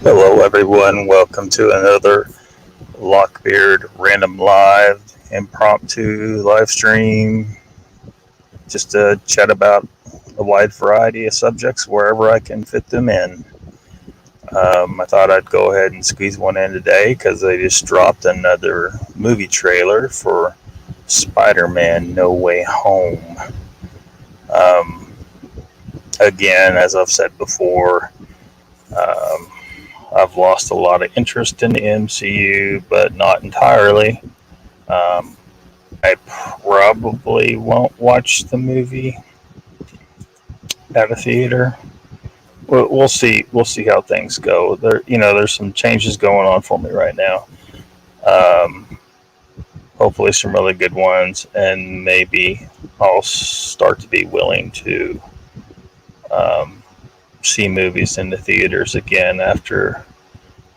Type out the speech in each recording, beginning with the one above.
Hello, everyone. Welcome to another Lockbeard Random Live Impromptu live stream. Just to chat about a wide variety of subjects wherever I can fit them in. I thought I'd go ahead and squeeze one in today because they just dropped another movie trailer for Spider-Man No Way Home. Again, as I've said before, I've lost a lot of interest in the MCU, but not entirely. I probably won't watch the movie at a theater. We'll see. We'll see how things go. There's some changes going on for me right now. Hopefully, some really good ones, and maybe I'll start to be willing to see movies in the theaters again after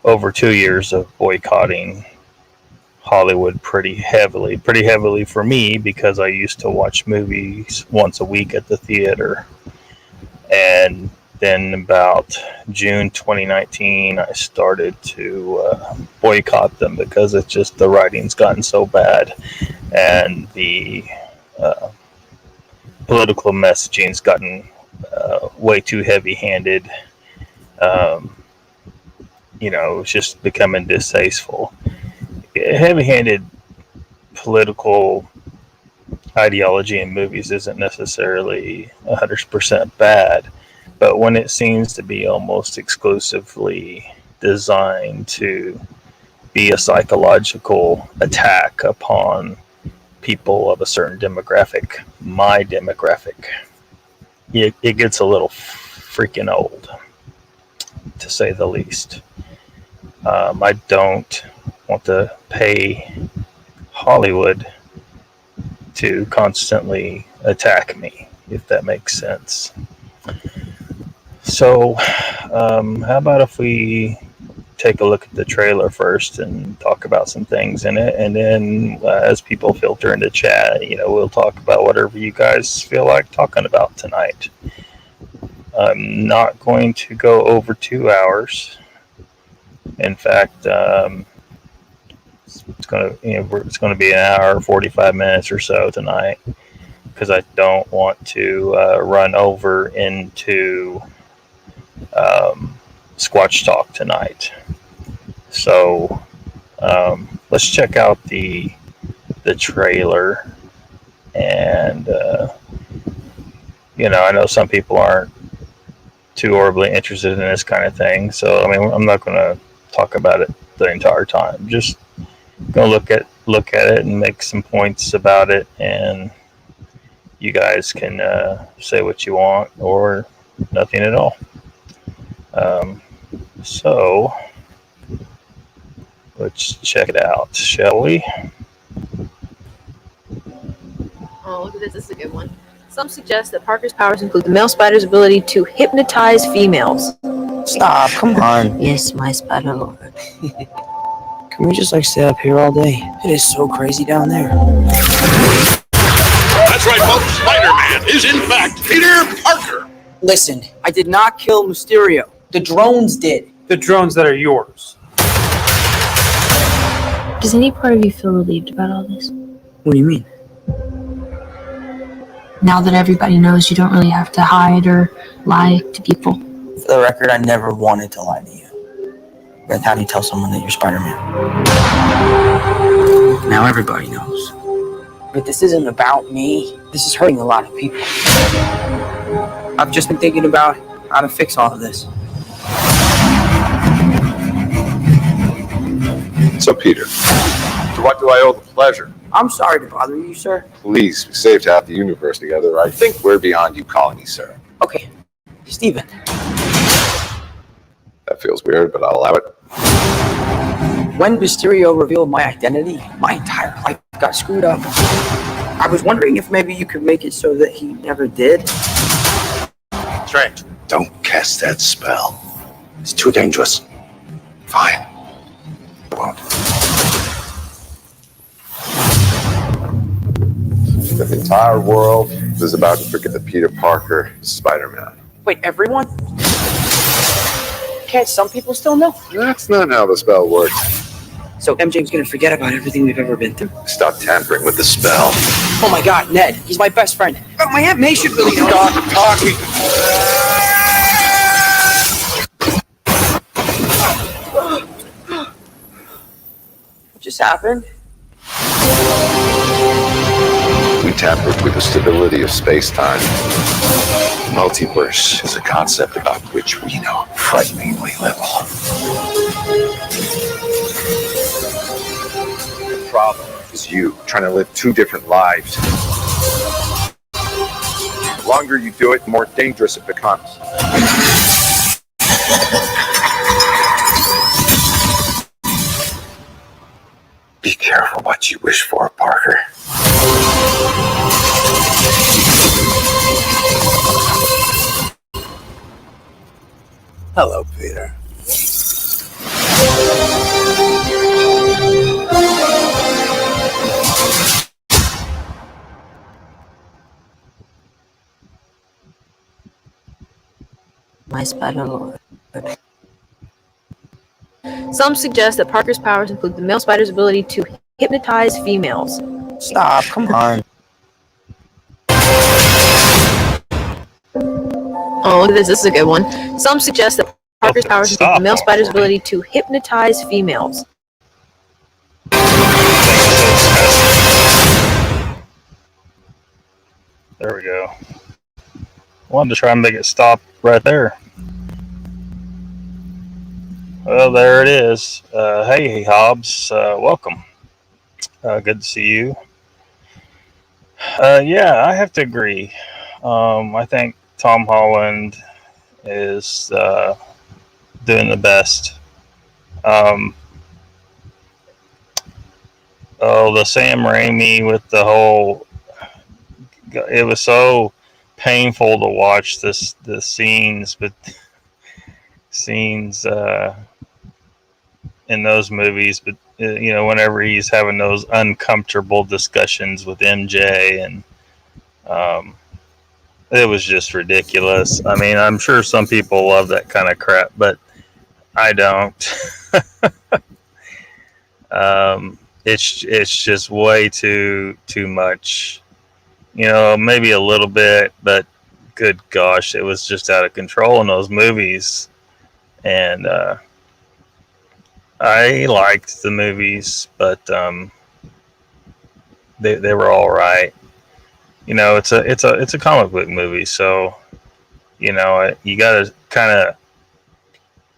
over 2 years of boycotting Hollywood pretty heavily for me, because I used to watch movies once a week at the theater. And then about June 2019, I started to boycott them because it's just the writing's gotten so bad and the political messaging's gotten way too heavy-handed. It's just becoming distasteful. Heavy-handed political ideology in movies isn't necessarily 100% bad, but when it seems to be almost exclusively designed to be a psychological attack upon people of a certain demographic, my demographic, it gets a little freaking old, to say the least. I don't want to pay Hollywood to constantly attack me, if that makes sense. So, how about if we take a look at the trailer first and talk about some things in it, and then as people filter into chat, we'll talk about whatever you guys feel like talking about tonight. I'm not going to go over 2 hours. In fact, it's going to be an hour, 45 minutes or so tonight, because I don't want to run over into Squatch Talk tonight. So let's check out the trailer, and I know some people aren't too horribly interested in this kind of thing, so I'm not going to talk about it the entire time. Just gonna look at it and make some points about it, and you guys can say what you want or nothing at all. So let's check it out, shall we? Oh, look at this. This is a good one. Some suggest that Parker's powers include the male spider's ability to hypnotize females. Stop, come on. Yes, my spider lord. Can we just stay up here all day? It is so crazy down there. That's right, folks. Spider-Man is in fact Peter Parker. Listen, I did not kill Mysterio. The drones did. The drones that are yours. Does any part of you feel relieved about all this? What do you mean? Now that everybody knows, you don't really have to hide or lie to people. For the record, I never wanted to lie to you. But how do you tell someone that you're Spider-Man? Now everybody knows. But this isn't about me. This is hurting a lot of people. I've just been thinking about how to fix all of this. So, Peter, to what do I owe the pleasure? I'm sorry to bother you, sir. Please, we saved half the universe together. I think we're beyond you calling me sir. Okay, Steven. That feels weird, but I'll allow it. When Mysterio revealed my identity, my entire life got screwed up. I was wondering if maybe you could make it so that he never did. Strange. Don't cast that spell. It's too dangerous. Fine. I won't. The entire world is about to forget that Peter Parker is Spider-Man. Wait, everyone? Can't some people still know? That's not how the spell works. So MJ's gonna forget about everything we've ever been through? Stop tampering with the spell. Oh my God, Ned, he's my best friend. But my Aunt May should really know. Stop talking. What just happened? We tampered with the stability of space-time. Multiverse is a concept about which we know frighteningly little. The problem is you trying to live two different lives. The longer you do it, the more dangerous it becomes. Be careful what you wish for, Parker. Hello, Peter. My spider-lord. Some suggest that Parker's powers include the male spider's ability to hypnotize females. Stop, come on. Oh, look at this. This is a good one. Some suggest that Parker's powers include the male spider's ability to hypnotize females. There we go. Wanted to try and make it stop right there. Well, there it is. Hey, Hobbs. Welcome. Good to see you. Yeah, I have to agree. I think Tom Holland is doing the best. The Sam Raimi with the whole... It was so painful to watch the scenes in those movies, but whenever he's having those uncomfortable discussions with MJ, and it was just ridiculous. I mean, I'm sure some people love that kind of crap, but I don't. It's just way too much. Maybe a little bit, but good gosh, it was just out of control in those movies. And I liked the movies, but they were all right. It's a comic book movie, so you got to kind of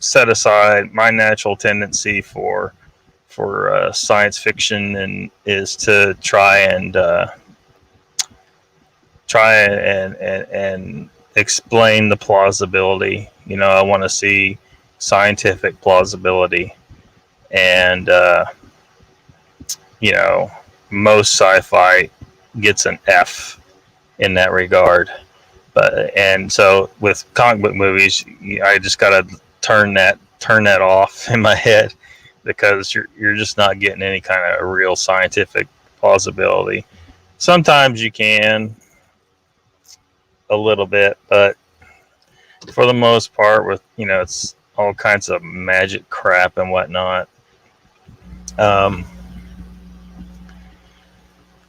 set aside my natural tendency for science fiction, and is to try and explain the plausibility. I want to see scientific plausibility, and most sci-fi gets an F in that regard. And so with comic book movies, I just got to turn that off in my head, because you're just not getting any kind of real scientific plausibility. Sometimes you can a little bit, but for the most part, with it's all kinds of magic crap and whatnot.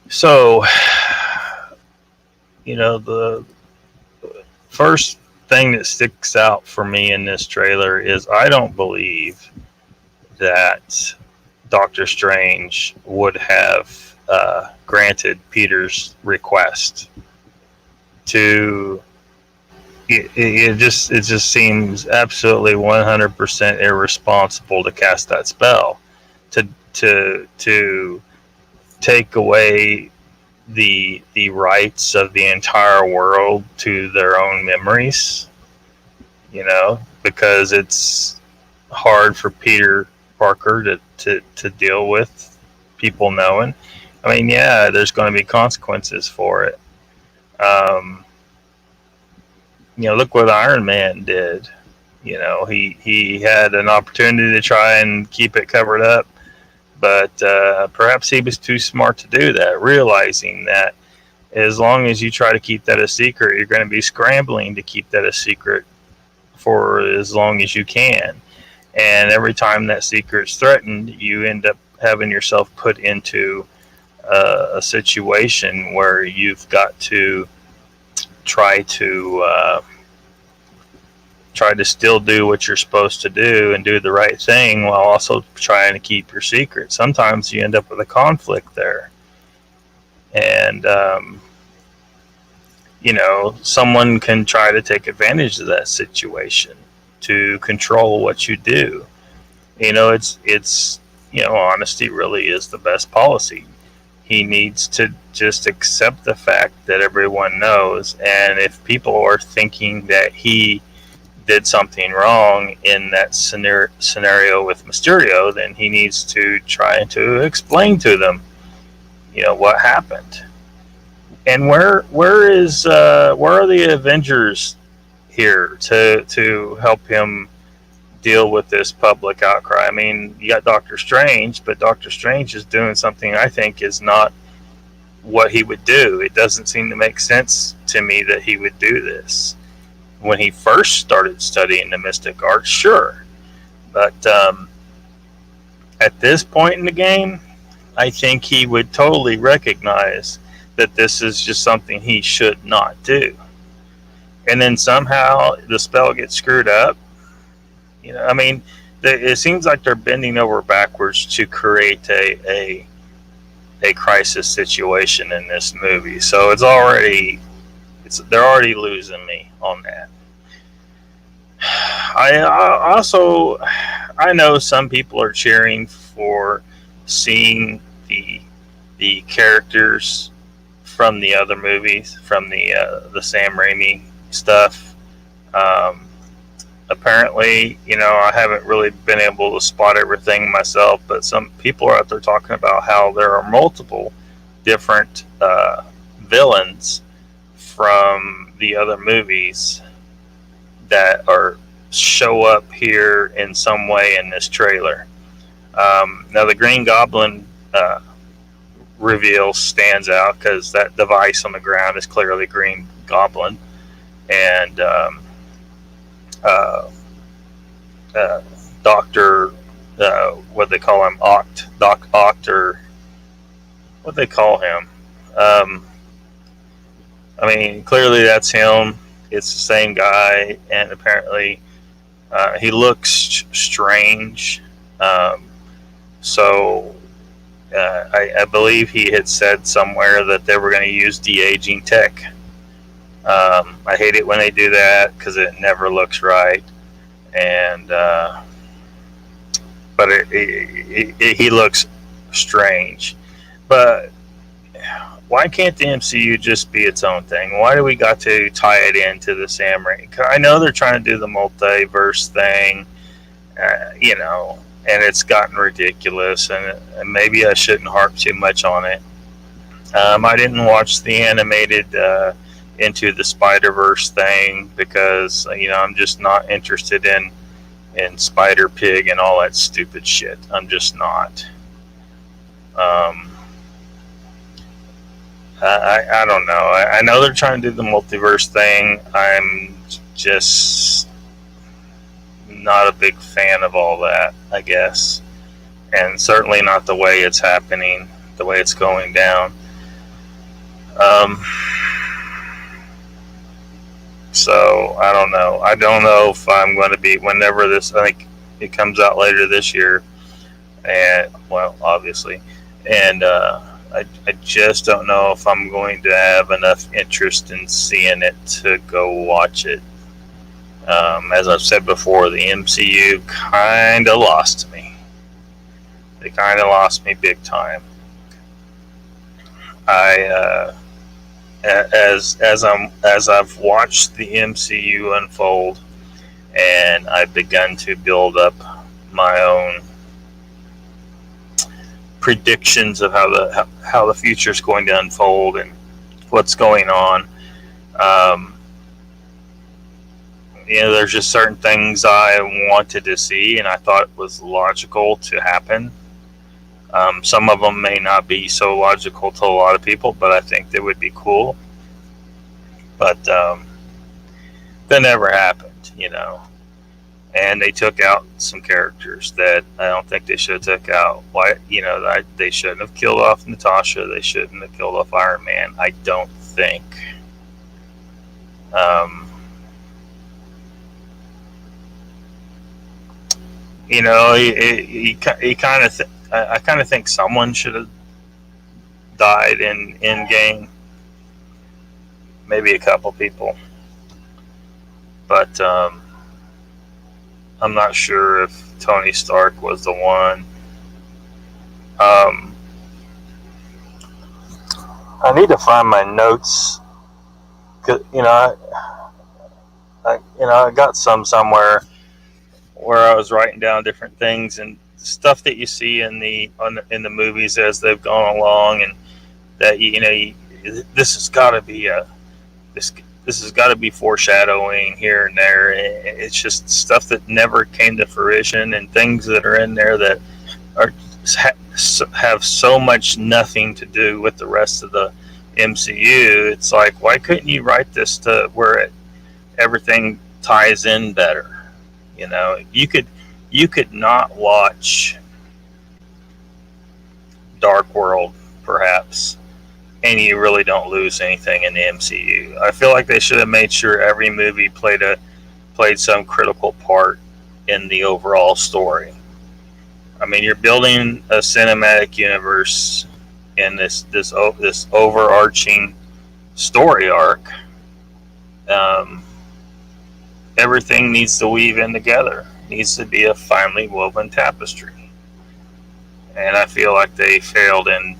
So the first thing that sticks out for me in this trailer is I don't believe that Doctor Strange would have granted Peter's request. It just seems absolutely 100% irresponsible to cast that spell, to take away the rights of the entire world to their own memories, because it's hard for Peter Parker to deal with people knowing. I mean, yeah, there's going to be consequences for it. Look what Iron Man did. He had an opportunity to try and keep it covered up, but perhaps he was too smart to do that, realizing that as long as you try to keep that a secret, you're going to be scrambling to keep that a secret for as long as you can. And every time that secret's threatened, you end up having yourself put into a situation where you've got to try to still do what you're supposed to do and do the right thing while also trying to keep your secret. Sometimes you end up with a conflict there. And, someone can try to take advantage of that situation to control what you do. It's honesty really is the best policy. He needs to just accept the fact that everyone knows. And if people are thinking that he did something wrong in that scenario with Mysterio, then he needs to try to explain to them, what happened. And where are the Avengers here to help him deal with this public outcry? I mean, you got Doctor Strange, but Doctor Strange is doing something I think is not what he would do. It doesn't seem to make sense to me that he would do this. When he first started studying the mystic arts, sure. But at this point in the game, I think he would totally recognize that this is just something he should not do. And then somehow the spell gets screwed up. It seems like they're bending over backwards to create a crisis situation in this movie. So they're already losing me on that. I know some people are cheering for seeing the characters from the other movies, from the Sam Raimi stuff. Apparently, I haven't really been able to spot everything myself, but some people are out there talking about how there are multiple different villains from the other movies that show up here in some way in this trailer. Now, the Green Goblin reveal stands out because that device on the ground is clearly Green Goblin, and Doctor, what they call him, Doc Oct, or what they call him. Clearly that's him. It's the same guy, and apparently he looks strange. I believe he had said somewhere that they were going to use de-aging tech. I hate it when they do that because it never looks right. And but he looks strange. But why can't the MCU just be its own thing? Why do we got to tie it into the Sam Raimi? I know they're trying to do the multiverse thing, and it's gotten ridiculous, and maybe I shouldn't harp too much on it. I didn't watch the animated Into the Spider-Verse thing because, I'm just not interested in Spider-Pig and all that stupid shit. I'm just not. I don't know. I know they're trying to do the multiverse thing. I'm just not a big fan of all that, I guess. And certainly not the way it's happening, the way it's going down. So, I don't know. I don't know if I'm going to be, whenever this, I think it comes out later this year. And, well, obviously. And, I just don't know if I'm going to have enough interest in seeing it to go watch it. As I've said before, the MCU kind of lost me. They kind of lost me big time. As I've watched the MCU unfold, and I've begun to build up my own predictions of how the future is going to unfold and what's going on. There's just certain things I wanted to see and I thought was logical to happen. Some of them may not be so logical to a lot of people, but I think they would be cool. But that never happened, and they took out some characters that I don't think they should have took out. Why, they shouldn't have killed off Natasha. They shouldn't have killed off Iron Man. I don't think. I kind of think someone should have died in Endgame. Maybe a couple people, but I'm not sure if Tony Stark was the one. I need to find my notes. 'Cause, I got somewhere where I was writing down different things and stuff that you see in the movies as they've gone along, and that this has got to be this has got to be foreshadowing here and there. It's just stuff that never came to fruition, and things that are in there that have so much nothing to do with the rest of the MCU. It's like, why couldn't you write this to where everything ties in better? You could not watch Dark World, perhaps, and you really don't lose anything in the MCU. I feel like they should have made sure every movie played some critical part in the overall story. I mean, you're building a cinematic universe in this overarching story arc. Everything needs to weave in together. It needs to be a finely woven tapestry. And I feel like they failed in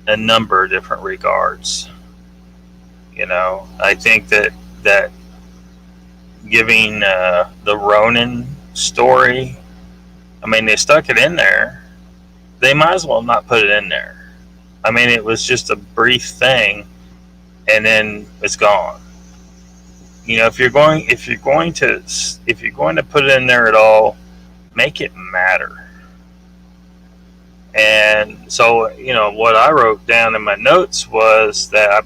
a number of different regards. I think that giving the Ronin story, I mean, they stuck it in there. They might as well not put it in there. I mean, it was just a brief thing, and then it's gone. If you're going to put it in there at all, make it matter. And so, what I wrote down in my notes was that I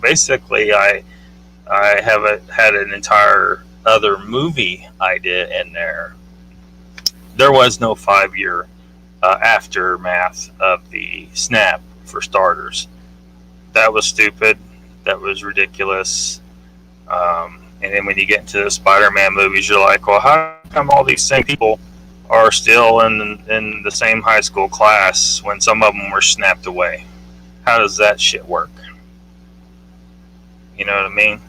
had an entire other movie idea in there. There was no 5-year aftermath of the snap, for starters. That was stupid. That was ridiculous. And then when you get into the Spider-Man movies, you're like, well, how come all these same people are still in the same high school class when some of them were snapped away? How does that shit work? You know what I mean?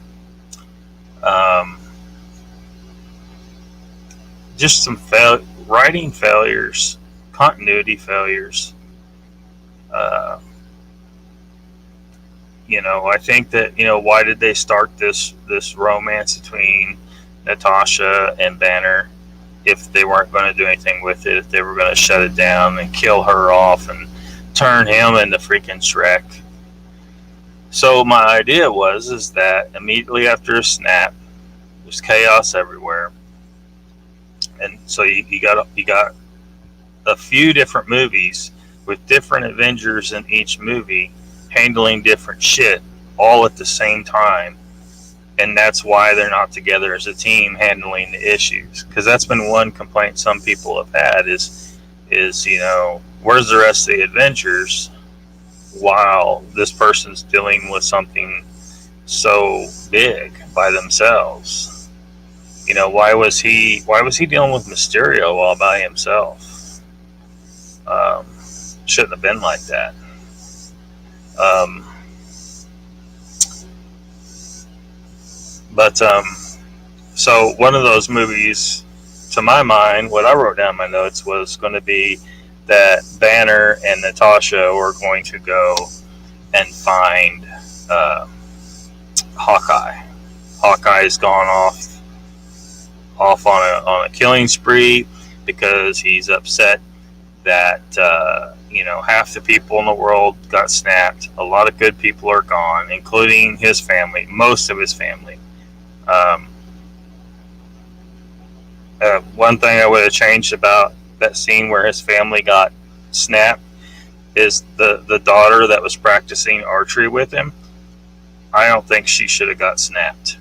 Just some writing failures, continuity failures. I think that, why did they start this romance between Natasha and Banner if they weren't going to do anything with it, if they were going to shut it down and kill her off and turn him into freaking Shrek? So my idea is that immediately after a snap, there's chaos everywhere. And so you got a few different movies with different Avengers in each movie handling different shit all at the same time, and that's why they're not together as a team handling the issues. Because that's been one complaint some people have had is where's the rest of the Avengers while this person's dealing with something so big by themselves? Why was he dealing with Mysterio all by himself? Shouldn't have been like that. So one of those movies, to my mind, what I wrote down in my notes was going to be that Banner and Natasha were going to go and find Hawkeye. Hawkeye's gone off on a killing spree because he's upset that half the people in the world got snapped. A lot of good people are gone, including his family, most of his family. One thing I would have changed about that scene where his family got snapped is the daughter that was practicing archery with him. I don't think she should have got snapped.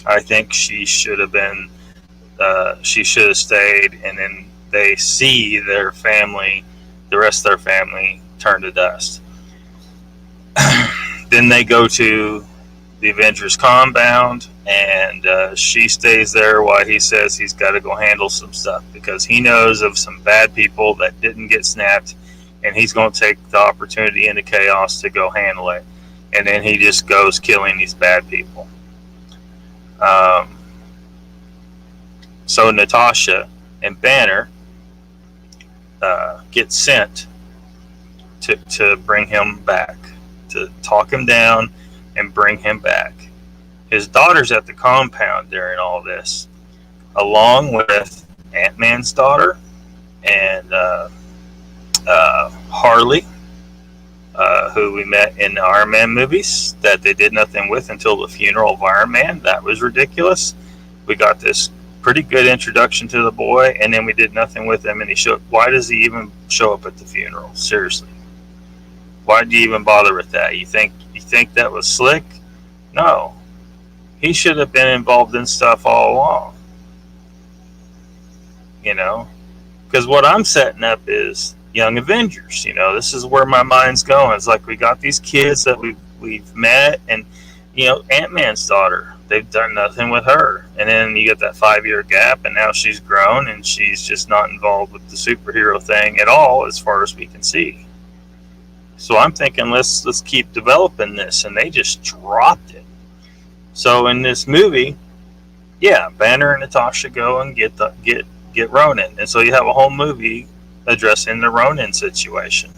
I think she should have been she should have stayed, and then they see their family, the rest of their family, turn to dust. Then they go to the Avengers compound, and she stays there while he says he's got to go handle some stuff because he knows of some bad people that didn't get snapped, and he's going to take the opportunity in the chaos to go handle it. And then he just goes killing these bad people. So Natasha and Banner get sent to bring him back, to talk him down and bring him back. His daughter's at the compound during all this, along with Ant-Man's daughter and Harley, who we met in the Iron Man movies that they did nothing with until the funeral of Iron Man. That was ridiculous. We got this pretty good introduction to the boy, and then we did nothing with him, and why does he even show up at the funeral? Seriously. Why do you even bother with that? You think that was slick? No. He should have been involved in stuff all along. You know? Because what I'm setting up is Young Avengers. You know, this is where my mind's going. It's like we got these kids that we've met, and, you know, Ant-Man's daughter, they've done nothing with her. And then you get that 5-year gap, and now she's grown, and she's just not involved with the superhero thing at all as far as we can see. So I'm thinking, let's keep developing this, and they just dropped it. So in this movie, yeah, Banner and Natasha go and get Ronin, and so you have a whole movie addressing the Ronin situation.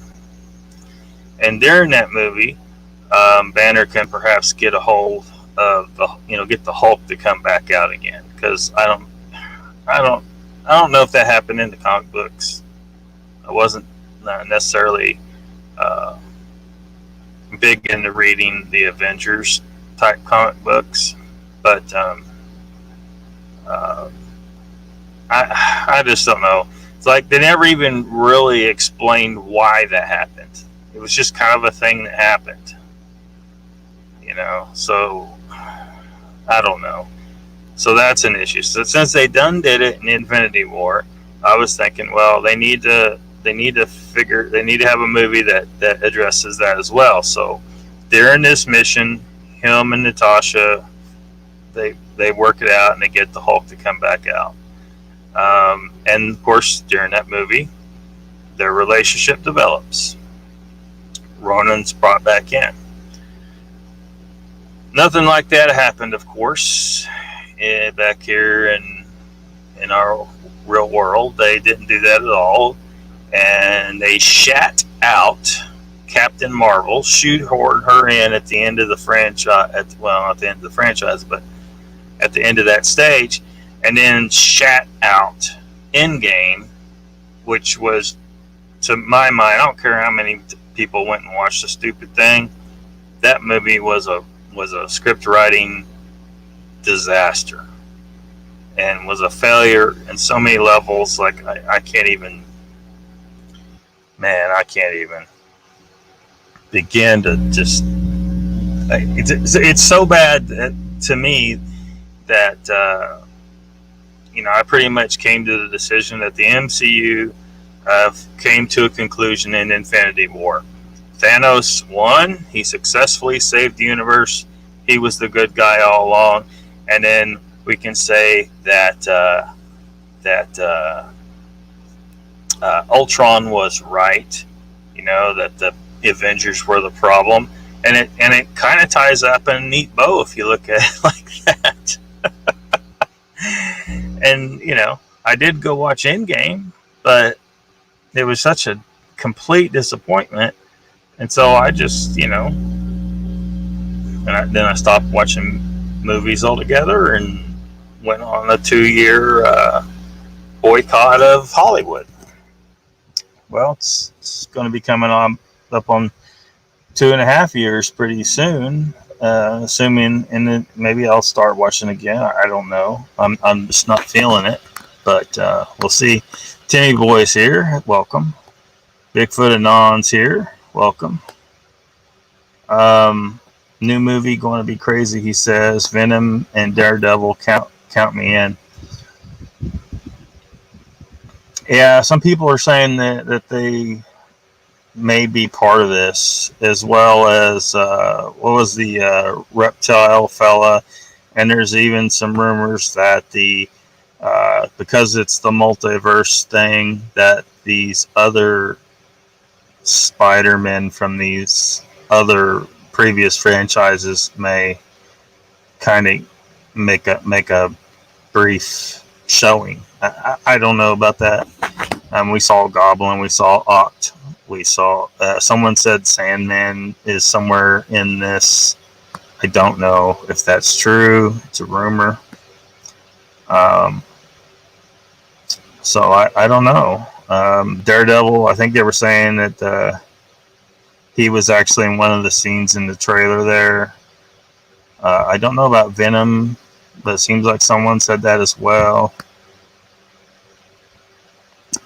And during that movie, Banner can perhaps get a hold of get the Hulk to come back out again, because I don't know if that happened in the comic books. I wasn't necessarily big into reading the Avengers type comic books, but I just don't know. It's like they never even really explained why that happened. It was just kind of a thing that happened, you know. So I don't know. So that's an issue. So since they done did it in Infinity War, I was thinking, well, they need to have a movie that addresses that as well. So during this mission, him and Natasha, they work it out and they get the Hulk to come back out. And of course, during that movie, their relationship develops. Ronan's brought back in. Nothing like that happened, of course, back here in our real world. They didn't do that at all. And they shat out Captain Marvel, shoehorned her in at the end of the franchise. Well, not the end of the franchise, but at the end of that stage, and then shat out Endgame, which was, to my mind, I don't care how many people went and watched the stupid thing. That movie was a script writing disaster, and was a failure in so many levels. Like I can't even begin to just. It's so bad to me that I pretty much came to the decision that the MCU came to a conclusion in Infinity War. Thanos won. He successfully saved the universe. He was the good guy all along. And then we can say that Ultron was right. That the Avengers were the problem, and it kind of ties up in a neat bow if you look at it like that. And I did go watch Endgame, but it was such a complete disappointment, and so I just then I stopped watching movies altogether and went on a 2-year boycott of Hollywood. Well, it's going to be coming up on 2.5 years pretty soon, assuming, and then maybe I'll start watching again. I don't know. I'm just not feeling it, but we'll see. Timmy Boy's here. Welcome. Bigfoot Anon's here. Welcome. New movie going to be crazy, he says. Venom and Daredevil, count me in. Yeah, some people are saying that they may be part of this, as well as what was the reptile fella, and there's even some rumors that the because it's the multiverse thing, that these other Spider-Men from these other previous franchises may kind of make a brief showing. I don't know about that. We saw Goblin, we saw Oct, we saw someone said Sandman is somewhere in this. I don't know if that's true. It's a rumor. So I don't know. Daredevil, I think they were saying that he was actually in one of the scenes in the trailer there. I don't know about Venom, but it seems like someone said that as well.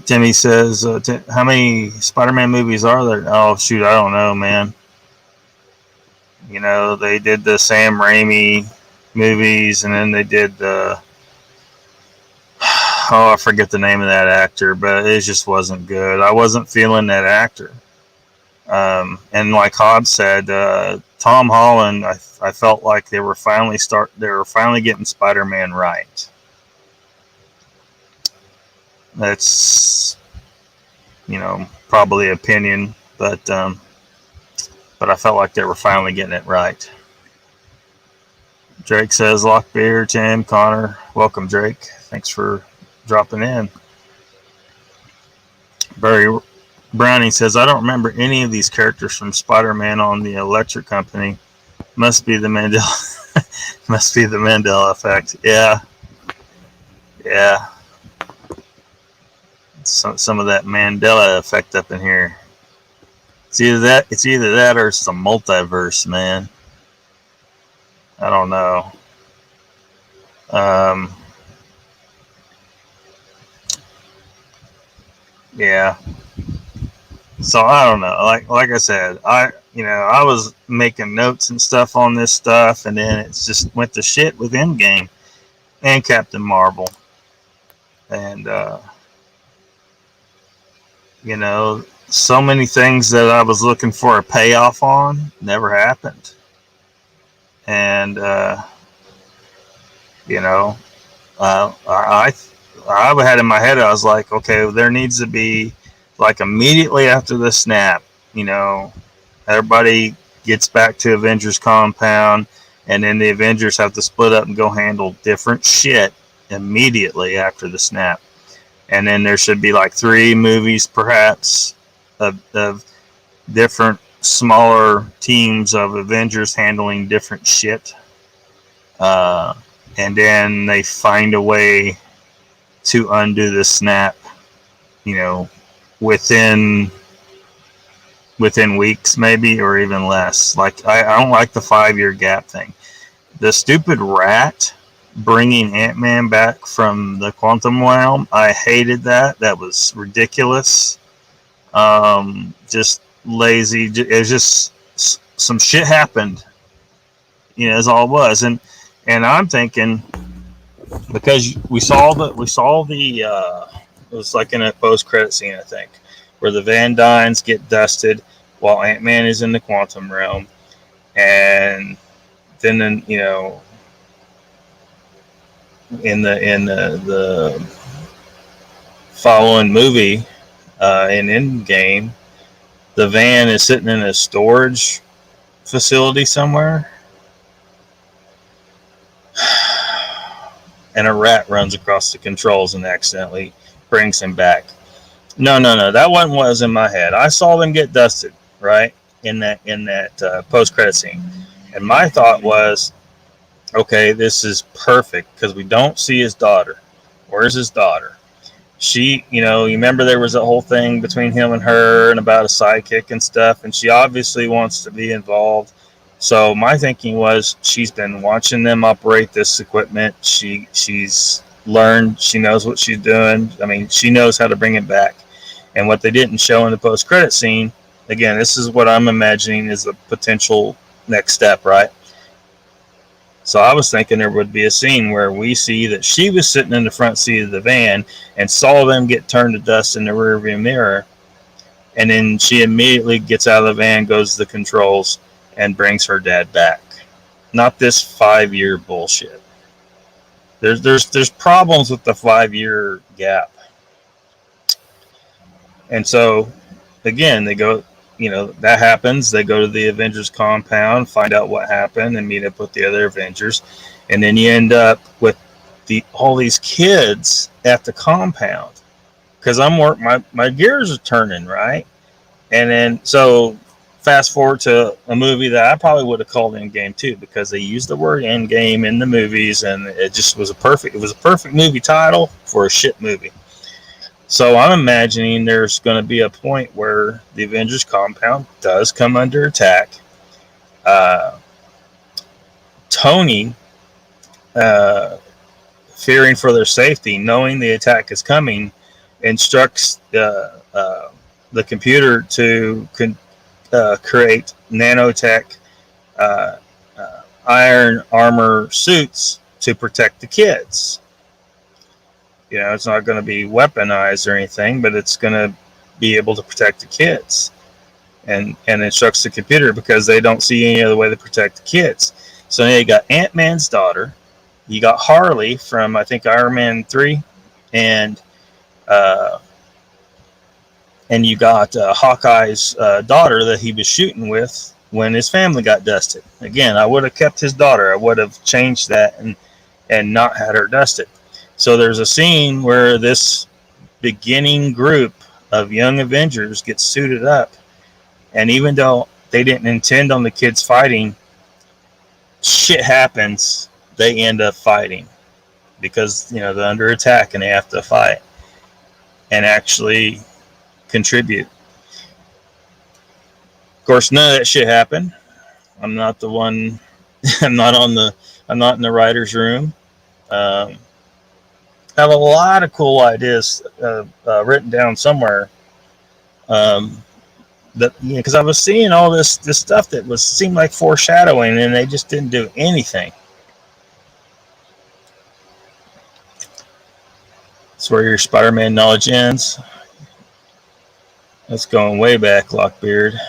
Timmy says, how many Spider-Man movies are there? Oh, shoot, I don't know, man. You know, they did the Sam Raimi movies, and then they did the... Oh, I forget the name of that actor, but it just wasn't good. I wasn't feeling that actor. And like Hobbs said, Tom Holland, I felt like they were finally getting Spider-Man right. That's, probably opinion, but I felt like they were finally getting it right. Drake says, Lockbeard, Tim, Connor, welcome, Drake. Thanks for dropping in. Barry Browning says, I don't remember any of these characters from Spider-Man on the Electric Company. Must be the Mandela effect. Yeah. Some of that Mandela effect up in here. It's either that or it's the multiverse, man. I don't know. Yeah. So I don't know. Like I said, I was making notes and stuff on this stuff, and then it just went to shit with Endgame and Captain Marvel, and so many things that I was looking for a payoff on never happened, and I had in my head, I was like, okay, there needs to be, like, immediately after the snap, everybody gets back to Avengers compound, and then the Avengers have to split up and go handle different shit immediately after the snap. And then there should be like 3 movies, perhaps, of different smaller teams of Avengers handling different shit. And then they find a way to undo the snap, within weeks, maybe, or even less. Like, I don't like the 5-year gap thing. The stupid rat bringing Ant-Man back from the quantum realm, I hated that. That was ridiculous. Just lazy. It was just some shit happened. Is all it was. And I'm thinking, because we saw the it was like in a post-credit scene, I think, where the Van Dynes get dusted while Ant-Man is in the quantum realm, and then in the following movie, in Endgame, the van is sitting in a storage facility somewhere, and a rat runs across the controls and accidentally brings him back. No, that one was in my head. I saw them get dusted, right, in that post-credit scene, and my thought was, okay, this is perfect, because we don't see his daughter. Where's his daughter? She, you remember there was a whole thing between him and her and about a sidekick and stuff, and she obviously wants to be involved. So my thinking was, she's been watching them operate this equipment. She's learned. She knows what she's doing. I mean, she knows how to bring it back. And what they didn't show in the post-credit scene, again, this is what I'm imagining is the potential next step, right? So I was thinking there would be a scene where we see that she was sitting in the front seat of the van and saw them get turned to dust in the rearview mirror. And then she immediately gets out of the van, goes to the controls, and brings her dad back. Not this 5-year bullshit. There's problems with the 5-year gap. And so, again, they go, that happens. They go to the Avengers compound, find out what happened, and meet up with the other Avengers. And then you end up with all these kids at the compound. Because my gears are turning, right? And then, so fast forward to a movie that I probably would have called Endgame too, because they used the word Endgame in the movies, and it just was a perfect movie title for a shit movie. So I'm imagining there's going to be a point where the Avengers compound does come under attack. Tony, fearing for their safety, knowing the attack is coming, instructs the computer to create nanotech iron armor suits to protect the kids. It's not going to be weaponized or anything, but it's going to be able to protect the kids, and instructs the computer because they don't see any other way to protect the kids. So now you got Ant-Man's daughter, you got Harley from, I think, Iron Man 3, and you got Hawkeye's daughter that he was shooting with when his family got dusted. Again, I would have kept his daughter. I would have changed that and not had her dusted. So there's a scene where this beginning group of young Avengers gets suited up, and even though they didn't intend on the kids fighting, shit happens. They end up fighting because they're under attack and they have to fight and actually contribute. Of course, none of that shit happened. I'm not the one. I'm not in the writer's room. I have a lot of cool ideas written down somewhere. Because I was seeing all this stuff that seemed like foreshadowing, and they just didn't do anything. That's where your Spider-Man knowledge ends. That's going way back, Lockbeard.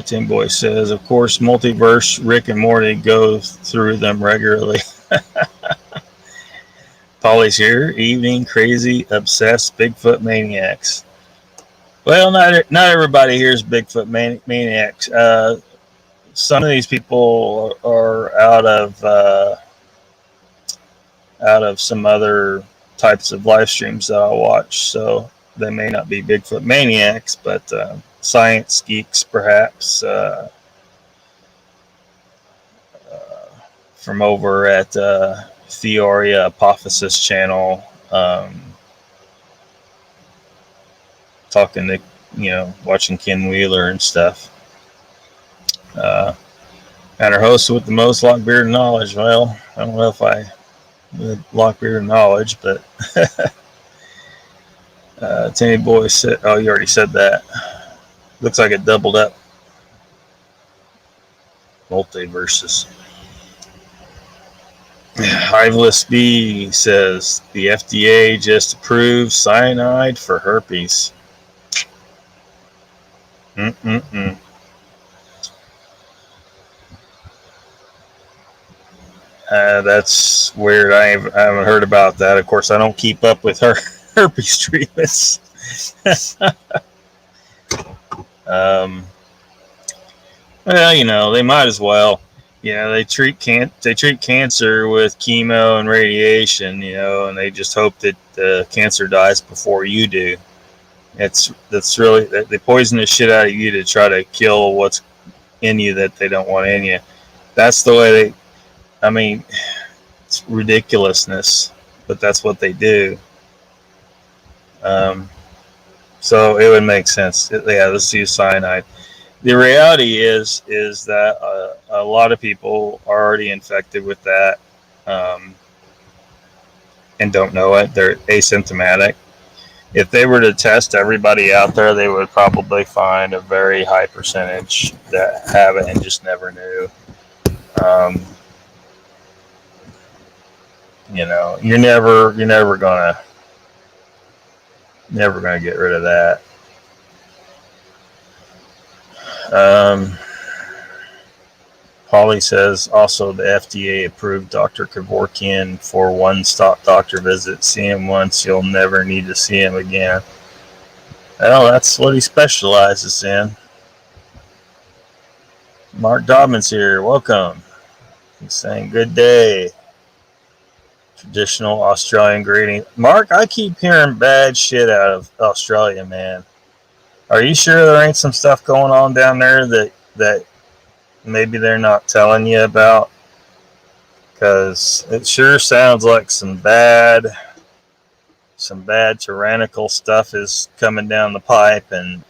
Tim Boy says, of course, multiverse Rick and Morty go through them regularly. Polly's here. Evening, crazy, obsessed, Bigfoot maniacs. Well, not everybody here is Bigfoot maniacs. Some of these people are out of some other types of live streams that I watch, so they may not be Bigfoot maniacs, but science geeks, perhaps, from over at Theoria Apophysis channel, talking to, watching Ken Wheeler and stuff. And our host with the most Lockbeard knowledge. Well, I don't know if I Lockbeard knowledge, but Timmy Boy said, oh, you already said that. Looks like it doubled up. Multiverses. Hiveless B says the FDA just approved cyanide for herpes. That's weird. I haven't heard about that. Of course, I don't keep up with herpes treatments. Well, they might as well. They treat cancer with chemo and radiation, and they just hope that the cancer dies before you do. That's really, they poison the shit out of you to try to kill what's in you that they don't want in you. That's the way it's ridiculousness, but that's what they do. So it would make sense. Let's use cyanide. The reality is that a lot of people are already infected with that and don't know it. They're asymptomatic. If they were to test everybody out there, they would probably find a very high percentage that have it and just never knew. Um, you're never gonna get rid of that. Holly says also the FDA approved Dr. Kevorkian for one-stop doctor visit. See him once, you'll never need to see him again. Well, that's what he specializes in. Mark Dobbins here. Welcome. He's saying good day. Traditional Australian greeting. Mark, I keep hearing bad shit out of Australia, man. Are you sure there ain't some stuff going on down there that maybe they're not telling you about? Because it sure sounds like some bad tyrannical stuff is coming down the pipe, and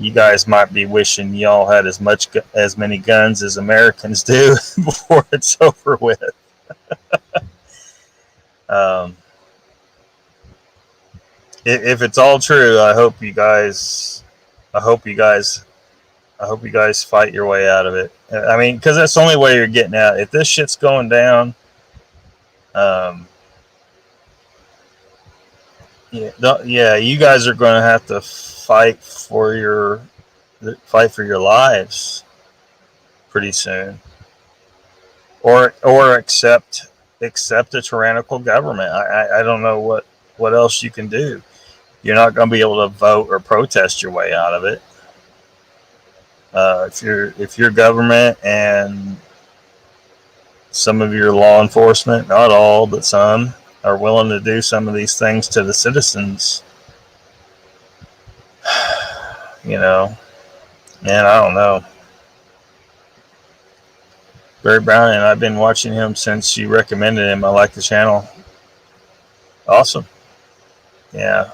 you guys might be wishing y'all had as many guns as Americans do before it's over with. If it's all true, I hope you guys fight your way out of it. I mean, because that's the only way you're getting out. If this shit's going down, you guys are going to have to fight for your lives pretty soon, or accept a tyrannical government. I don't know what else you can do. You're not going to be able to vote or protest your way out of it. If your government and some of your law enforcement, not all, but some, are willing to do some of these things to the citizens, and I don't know. Barry Brown, and I've been watching him since you recommended him. I like the channel. Awesome. Yeah,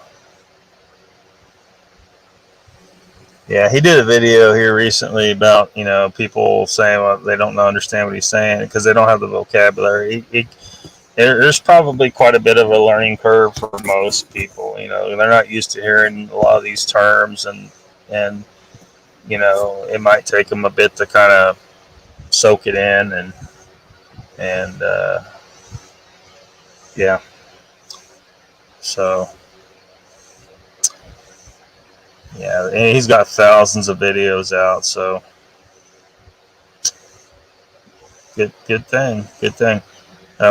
he did a video here recently about, people saying they don't understand what he's saying because they don't have the vocabulary. There's probably quite a bit of a learning curve for most people. They're not used to hearing a lot of these terms, and it might take them a bit to kind of soak it in, and yeah. So yeah, and he's got thousands of videos out. So good thing.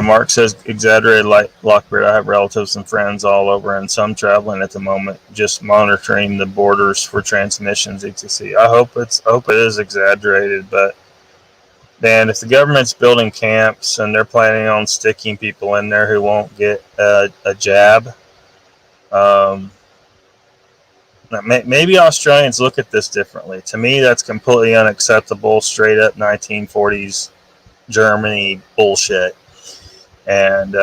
Mark says, exaggerated like Lockbeard. I have relatives and friends all over, and some traveling at the moment, just monitoring the borders for transmissions, etc. I hope it is exaggerated, but man, if the government's building camps and they're planning on sticking people in there who won't get a jab, maybe Australians look at this differently. To me, that's completely unacceptable. Straight up 1940s Germany bullshit. And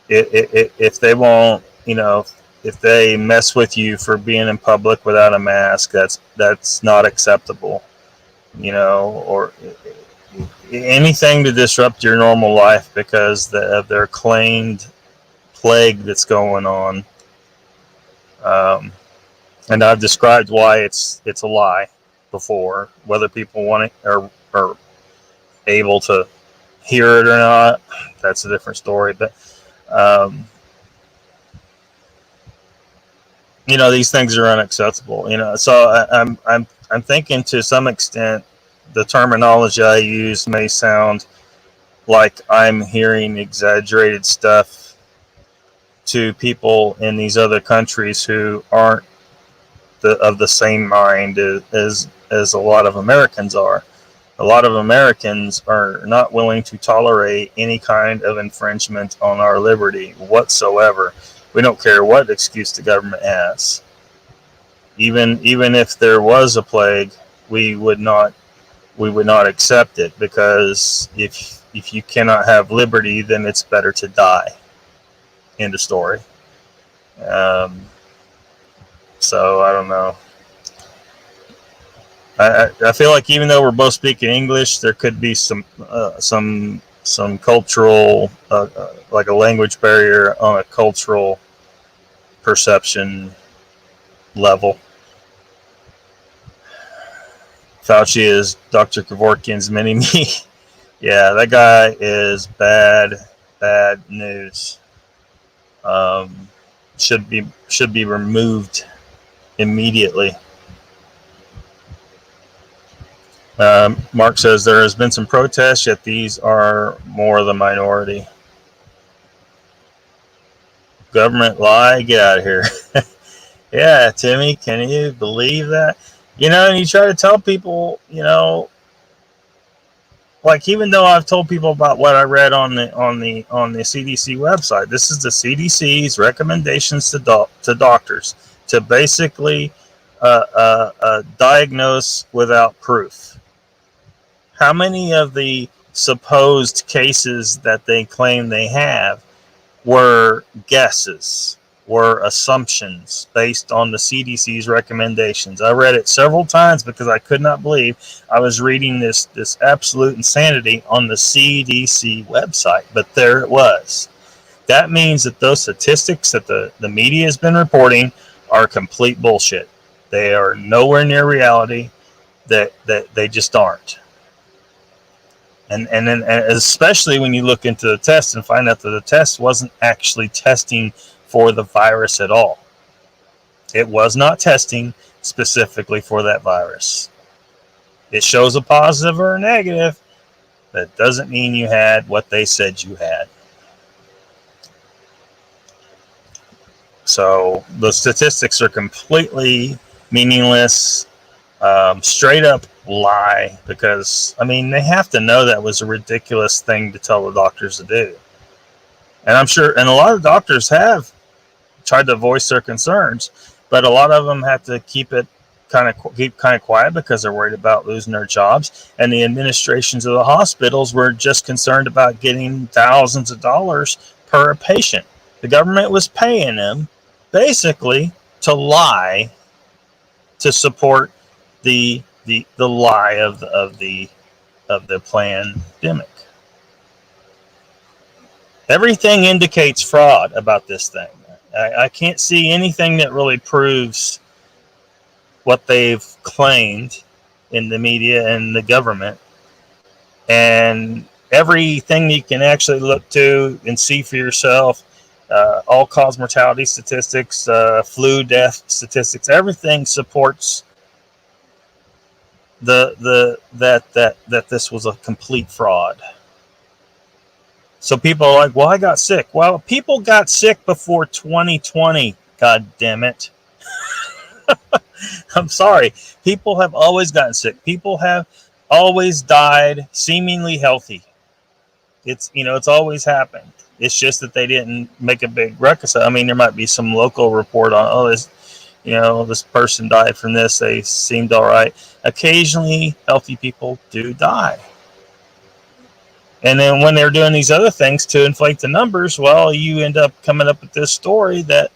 if they won't, if they mess with you for being in public without a mask, that's not acceptable. Or anything to disrupt your normal life because of their claimed plague that's going on. And I've described why it's a lie before. Whether people want it or able to hear it or not, that's a different story. But these things are unacceptable. So I'm thinking to some extent the terminology I use may sound like I'm hearing exaggerated stuff to people in these other countries who aren't of the same mind as a lot of Americans are. A lot of Americans are not willing to tolerate any kind of infringement on our liberty whatsoever. We don't care what excuse the government has. Even if there was a plague, we would not accept it, because if you cannot have liberty, then it's better to die. End of story. So I don't know. I feel like even though we're both speaking English, there could be some cultural, like a language barrier on a cultural perception level. Fauci is Dr. Kevorkian's mini-me. Yeah, that guy is bad news. Should be removed immediately. Mark says there has been some protests, yet these are more the minority. Government lie, get out of here. Yeah, Timmy, can you believe that? And you try to tell people, like, even though I've told people about what I read on the CDC website, this is the CDC's recommendations to doctors to basically diagnose without proof. How many of the supposed cases that they claim they have were guesses, were assumptions based on the CDC's recommendations? I read it several times because I could not believe I was reading this absolute insanity on the CDC website, but there it was. That means that those statistics that the media has been reporting are complete bullshit. They are nowhere near reality. That they just aren't. And then especially when you look into the test and find out that the test wasn't actually testing for the virus at all. It was not testing specifically for that virus. It shows a positive or a negative. That doesn't mean you had what they said you had. So the statistics are completely meaningless, straight up lie, because they have to know that was a ridiculous thing to tell the doctors to do. And I'm sure, and a lot of doctors have tried to voice their concerns, but a lot of them have to keep kind of quiet because they're worried about losing their jobs. And the administrations of the hospitals were just concerned about getting thousands of dollars per patient. The government was paying them basically to lie to support the lie of the pandemic. Everything indicates fraud about this thing. I can't see anything that really proves what they've claimed in the media and the government. And everything you can actually look to and see for yourself, all-cause mortality statistics, flu death statistics, everything supports that this was a complete fraud. So people are like, well, I got sick. Well, people got sick before 2020, god damn it. I'm sorry. People have always gotten sick. People have always died seemingly healthy. It's always happened. It's just that they didn't make a big ruckus. There might be some local report on, this person died from this. They seemed all right. Occasionally, healthy people do die. And then when they're doing these other things to inflate the numbers, well, you end up coming up with this story that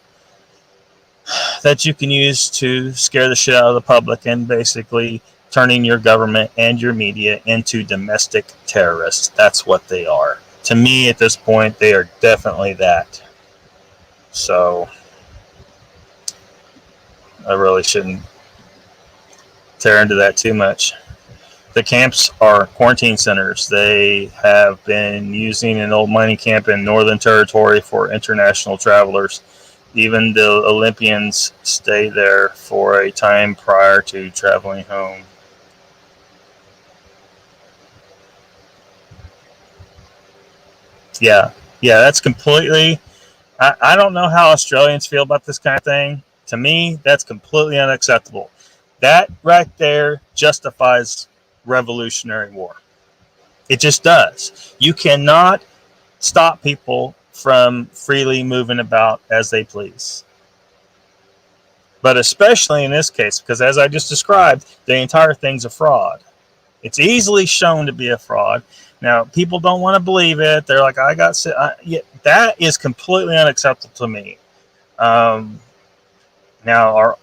you can use to scare the shit out of the public and basically turning your government and your media into domestic terrorists. That's what they are. To me, at this point, they are definitely that. So I really shouldn't tear into that too much. The camps are quarantine centers. They have been using an old mining camp in Northern Territory for international travelers. Even the Olympians stay there for a time prior to traveling home. Yeah, that's completely... I don't know how Australians feel about this kind of thing. To me, that's completely unacceptable. That right there justifies revolutionary war. It just does. You cannot stop people from freely moving about as they please. But especially in this case, because as I just described, the entire thing's a fraud. It's easily shown to be a fraud. Now, people don't want to believe it. They're like, I got sick. Yeah, that is completely unacceptable to me. Now,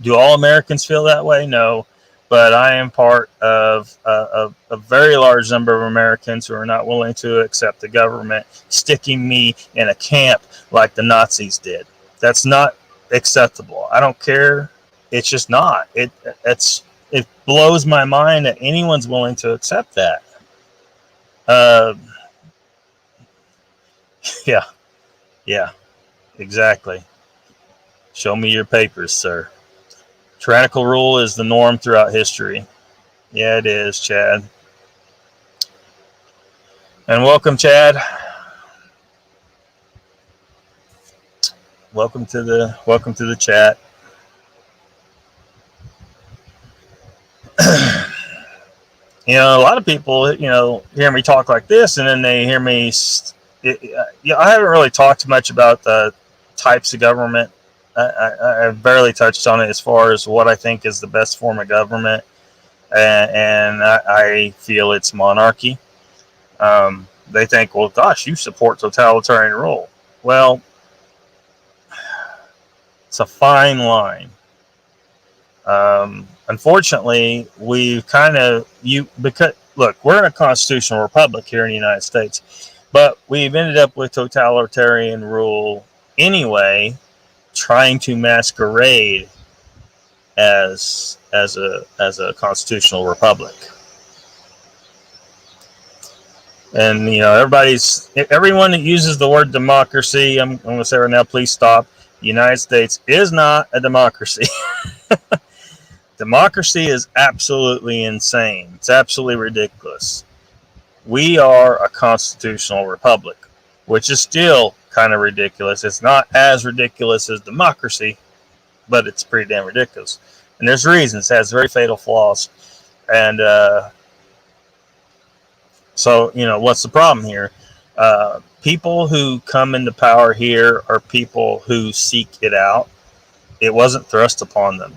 do all Americans feel that way? No. But I am part of a very large number of Americans who are not willing to accept the government sticking me in a camp like the Nazis did. That's not acceptable. I don't care. It's just not. It's it blows my mind that anyone's willing to accept that. Uh, yeah, exactly. Show me your papers, sir. Tyrannical rule is the norm throughout history. Yeah, it is, Chad. And welcome, Chad. Welcome to the chat. You know, a lot of people, you know, hear me talk like this, and then they hear me. I haven't really talked much about the types of government. I've barely touched on it as far as what I think is the best form of government, and I feel it's monarchy. They think, well, gosh, you support totalitarian rule. Well, it's a fine line. Unfortunately, we've because look, we're in a constitutional republic here in the United States, but we've ended up with totalitarian rule anyway, trying to masquerade as a constitutional republic. And you know, everyone that uses the word democracy, I'm going to say right now, please stop. The United States is not a democracy. Democracy is absolutely insane. It's absolutely ridiculous. We are a constitutional republic, which is still kind of ridiculous. It's not as ridiculous as democracy, but it's pretty damn ridiculous. And there's reasons. It has very fatal flaws. And so, you know, what's the problem here? People who come into power here are people who seek it out. It wasn't thrust upon them.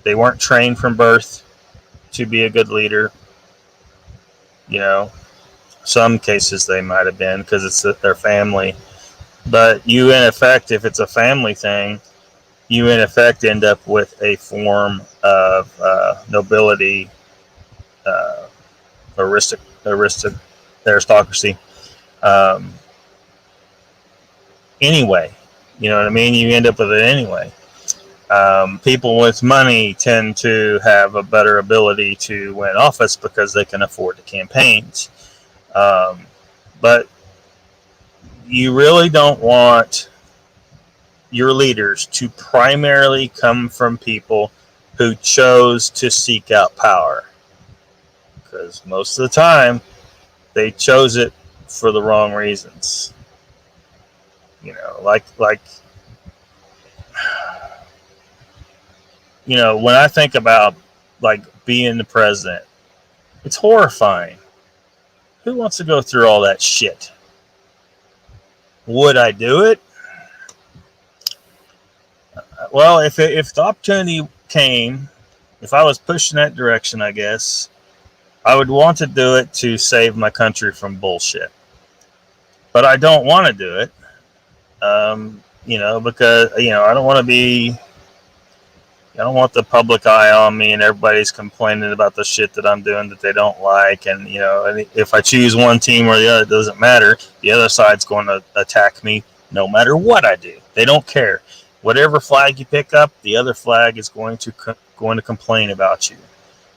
They weren't trained from birth to be a good leader. You know, some cases they might have been because it's their family. But you, in effect, if it's a family thing, you, in effect, end up with a form of nobility, aristocracy. Anyway, you know what I mean? You end up with it anyway. People with money tend to have a better ability to win office because they can afford the campaigns. But you really don't want your leaders to primarily come from people who chose to seek out power. Because most of the time, they chose it for the wrong reasons. You know, like you know, when I think about like being the president, it's horrifying. Who wants to go through all that shit? Would I do it? Well, if the opportunity came, if I was pushing that direction, I guess I would want to do it to save my country from bullshit. But I don't want to do it, you know, because you know I don't want the public eye on me and everybody's complaining about the shit that I'm doing that they don't like. And, you know, if I choose one team or the other, it doesn't matter. The other side's going to attack me no matter what I do. They don't care. Whatever flag you pick up, the other flag is going to complain about you.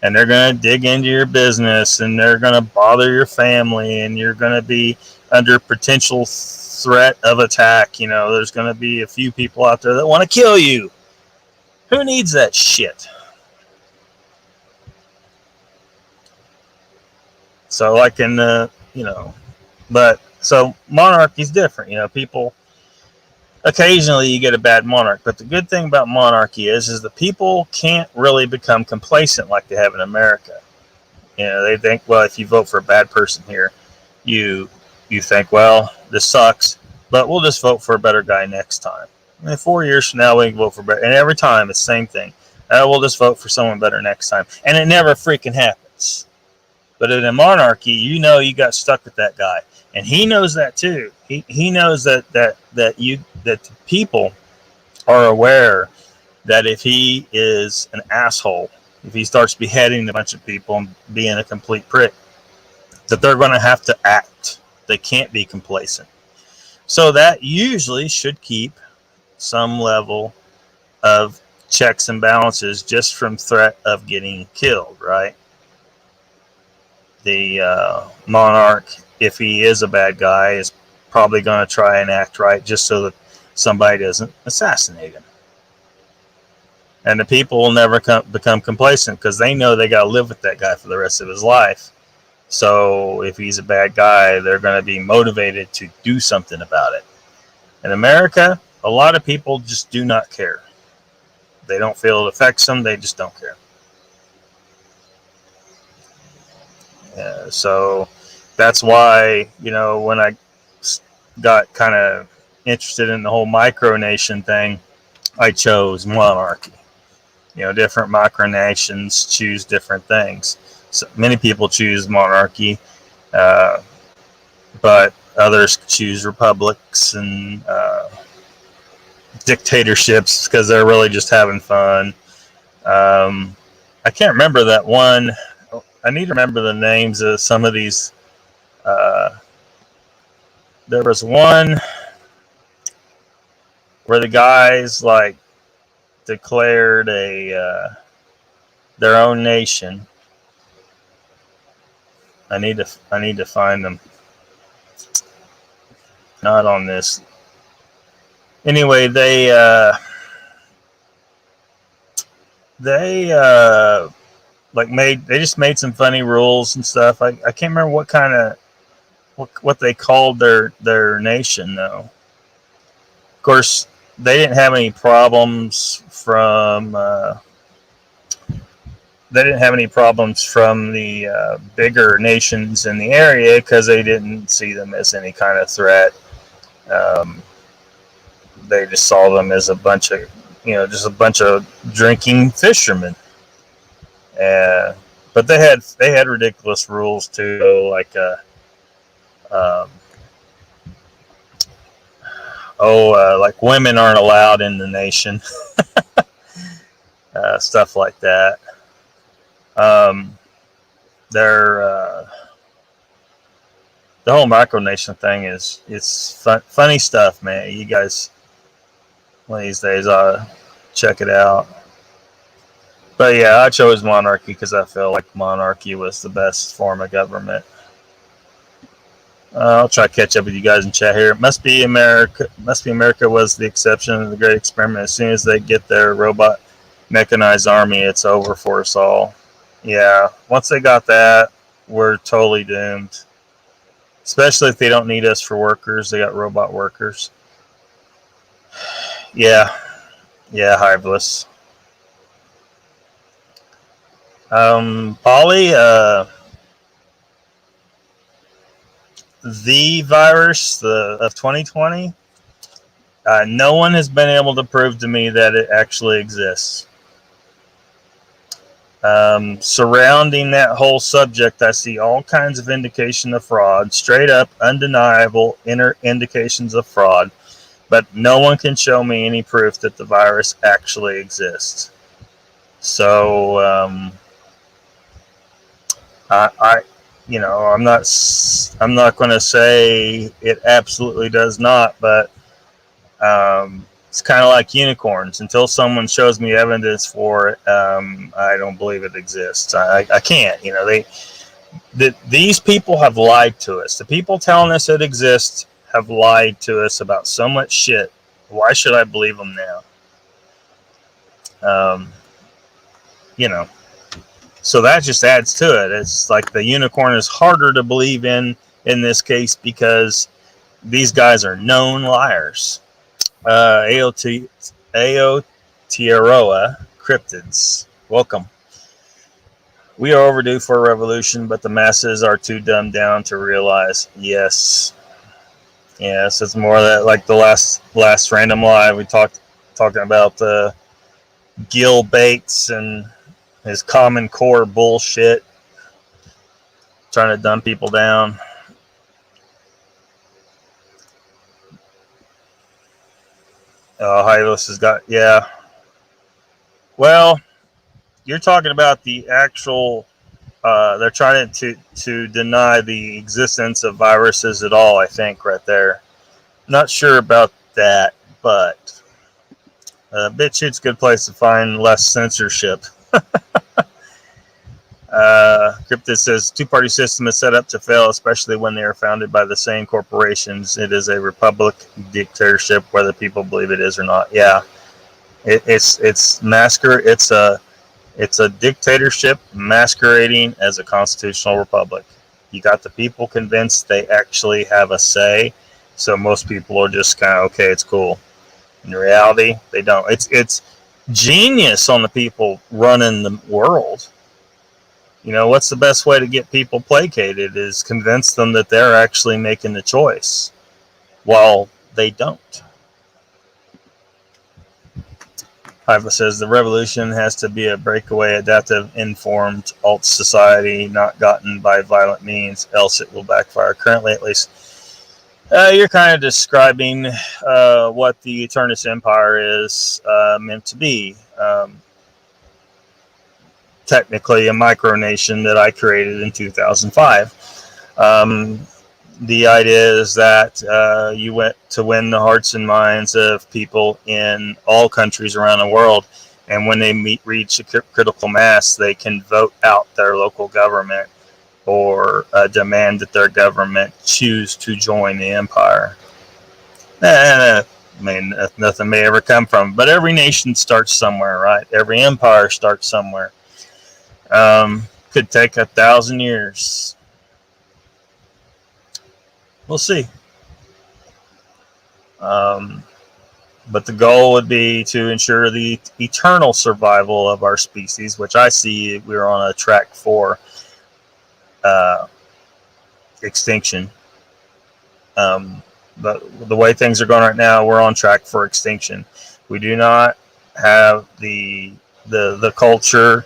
And they're going to dig into your business and they're going to bother your family and you're going to be under potential threat of attack. You know, there's going to be a few people out there that want to kill you. Who needs that shit? So like in the, you know, but so monarchy's different. You know, people, occasionally you get a bad monarch, but the good thing about monarchy is the people can't really become complacent like they have in America. You know, they think, well, if you vote for a bad person here, you think, well, this sucks, but we'll just vote for a better guy next time. And 4 years from now, we can vote for better. And every time, it's the same thing. We'll just vote for someone better next time. And it never freaking happens. But in a monarchy, you know you got stuck with that guy. And he knows that too. He knows that the people are aware that if he is an asshole, if he starts beheading a bunch of people and being a complete prick, that they're going to have to act. They can't be complacent. So that usually should keep some level of checks and balances just from threat of getting killed, right? The monarch, if he is a bad guy, is probably going to try and act right just so that somebody doesn't assassinate him. And the people will never become complacent because they know they got to live with that guy for the rest of his life. So if he's a bad guy, they're going to be motivated to do something about it. In America, a lot of people just do not care. They don't feel it affects them. They just don't care. So that's why, when I got kind of interested in the whole micronation thing, I chose monarchy. Different micronations choose different things. So many people choose monarchy, but others choose republics and dictatorships because they're really just having fun. I can't remember that one. I need to remember the names of some of these. There was one where the guys declared their own nation. I need to find them. Not on this. Anyway, they just made some funny rules and stuff. I can't remember what they called their nation though. Of course, they didn't have any problems from the bigger nations in the area because they didn't see them as any kind of threat. They just saw them as a bunch of drinking fishermen. But they had ridiculous rules too, like women aren't allowed in the nation, stuff like that. The whole micronation thing it's funny stuff, man. You guys, one of these days, check it out. But yeah, I chose monarchy because I feel like monarchy was the best form of government. I'll try to catch up with you guys in chat here. It must be America was the exception of the great experiment. As soon as they get their robot mechanized army, it's over for us all. Yeah, once they got that, we're totally doomed. Especially if they don't need us for workers. They got robot workers. Yeah, Hiveless. Polly, the virus of 2020, no one has been able to prove to me that it actually exists. Surrounding that whole subject, I see all kinds of indication of fraud, straight up undeniable indications of fraud, but no one can show me any proof that the virus actually exists. So, I'm not going to say it absolutely does not, but it's kind of like unicorns. Until someone shows me evidence for it, I don't believe it exists. I can't. These people have lied to us. The people telling us it exists have lied to us about so much shit. Why should I believe them now? So that just adds to it. It's like the unicorn is harder to believe in this case because these guys are known liars. Aotearoa cryptids, welcome. We are overdue for a revolution, but the masses are too dumbed down to realize. Yes, it's more that like the last random live we talking about Gil Bates and his Common Core bullshit, trying to dumb people down. Hylos has got, yeah. Well, you're talking about the actual, they're trying to deny the existence of viruses at all, I think, right there. Not sure about that, but BitChute's a good place to find less censorship. Cryptid says two-party system is set up to fail, especially when they are founded by the same corporations. It is a republic dictatorship, whether people believe it is or not. Yeah, it's a dictatorship masquerading as a constitutional republic. You got the people convinced they actually have a say, so most people are just kind of okay. It's cool. In reality, they don't. It's genius on the people running the world. You know, what's the best way to get people placated is convince them that they're actually making the choice while they don't. Piva says the revolution has to be a breakaway, adaptive, informed alt society, not gotten by violent means, else it will backfire. Currently, at least, you're kind of describing what the Eternus Empire is meant to be. Technically a micronation that I created in 2005. The idea is that you went to win the hearts and minds of people in all countries around the world, and when they reach a critical mass, they can vote out their local government or demand that their government choose to join the empire. I mean, nothing may ever come from it, but every nation starts somewhere, right? Every empire starts somewhere. Could take 1,000 years. We'll see. But the goal would be to ensure the eternal survival of our species, which I see we're on a track for extinction. But the way things are going right now, we're on track for extinction. We do not have the culture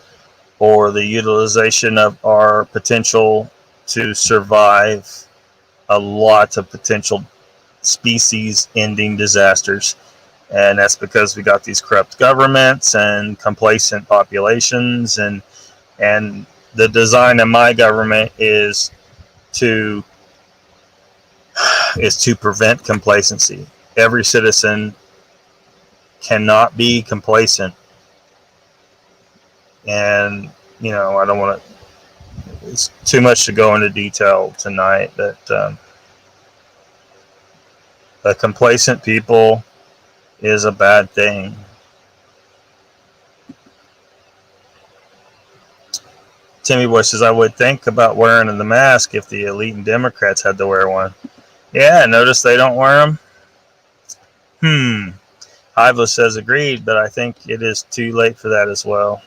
or the utilization of our potential to survive a lot of potential species-ending disasters. And that's because we got these corrupt governments and complacent populations. And the design of my government is to prevent complacency. Every citizen cannot be complacent. And, you know, I don't want to, it's too much to go into detail tonight, but a complacent people is a bad thing. Timmy Boy says, I would think about wearing the mask if the elite and Democrats had to wear one. Yeah, notice they don't wear them. Hivela says, agreed, but I think it is too late for that as well.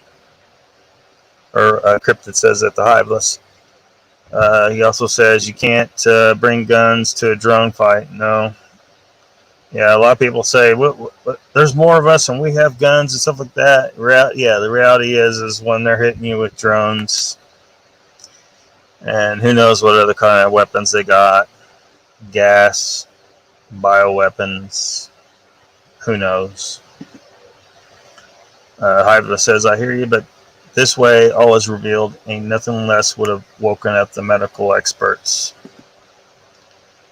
Or Cryptid says that the Hiveless. He also says you can't bring guns to a drone fight. No. Yeah, a lot of people say, what, there's more of us and we have guns and stuff like that. Yeah, the reality is when they're hitting you with drones, and who knows what other kind of weapons they got. Gas, bioweapons, who knows. Hivela says, I hear you, but this way, all is revealed, and nothing less would have woken up the medical experts.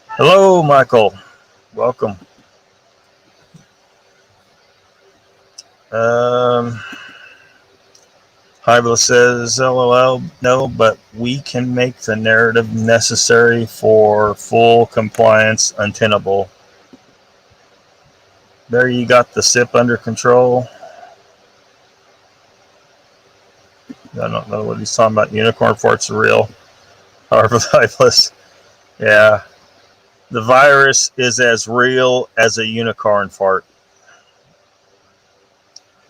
Hello, Michael. Welcome. Hybla says, LOL, no, but we can make the narrative necessary for full compliance untenable. There you got the SIP under control. I don't know what he's talking about. Unicorn farts are real. However, lifeless. Yeah. The virus is as real as a unicorn fart.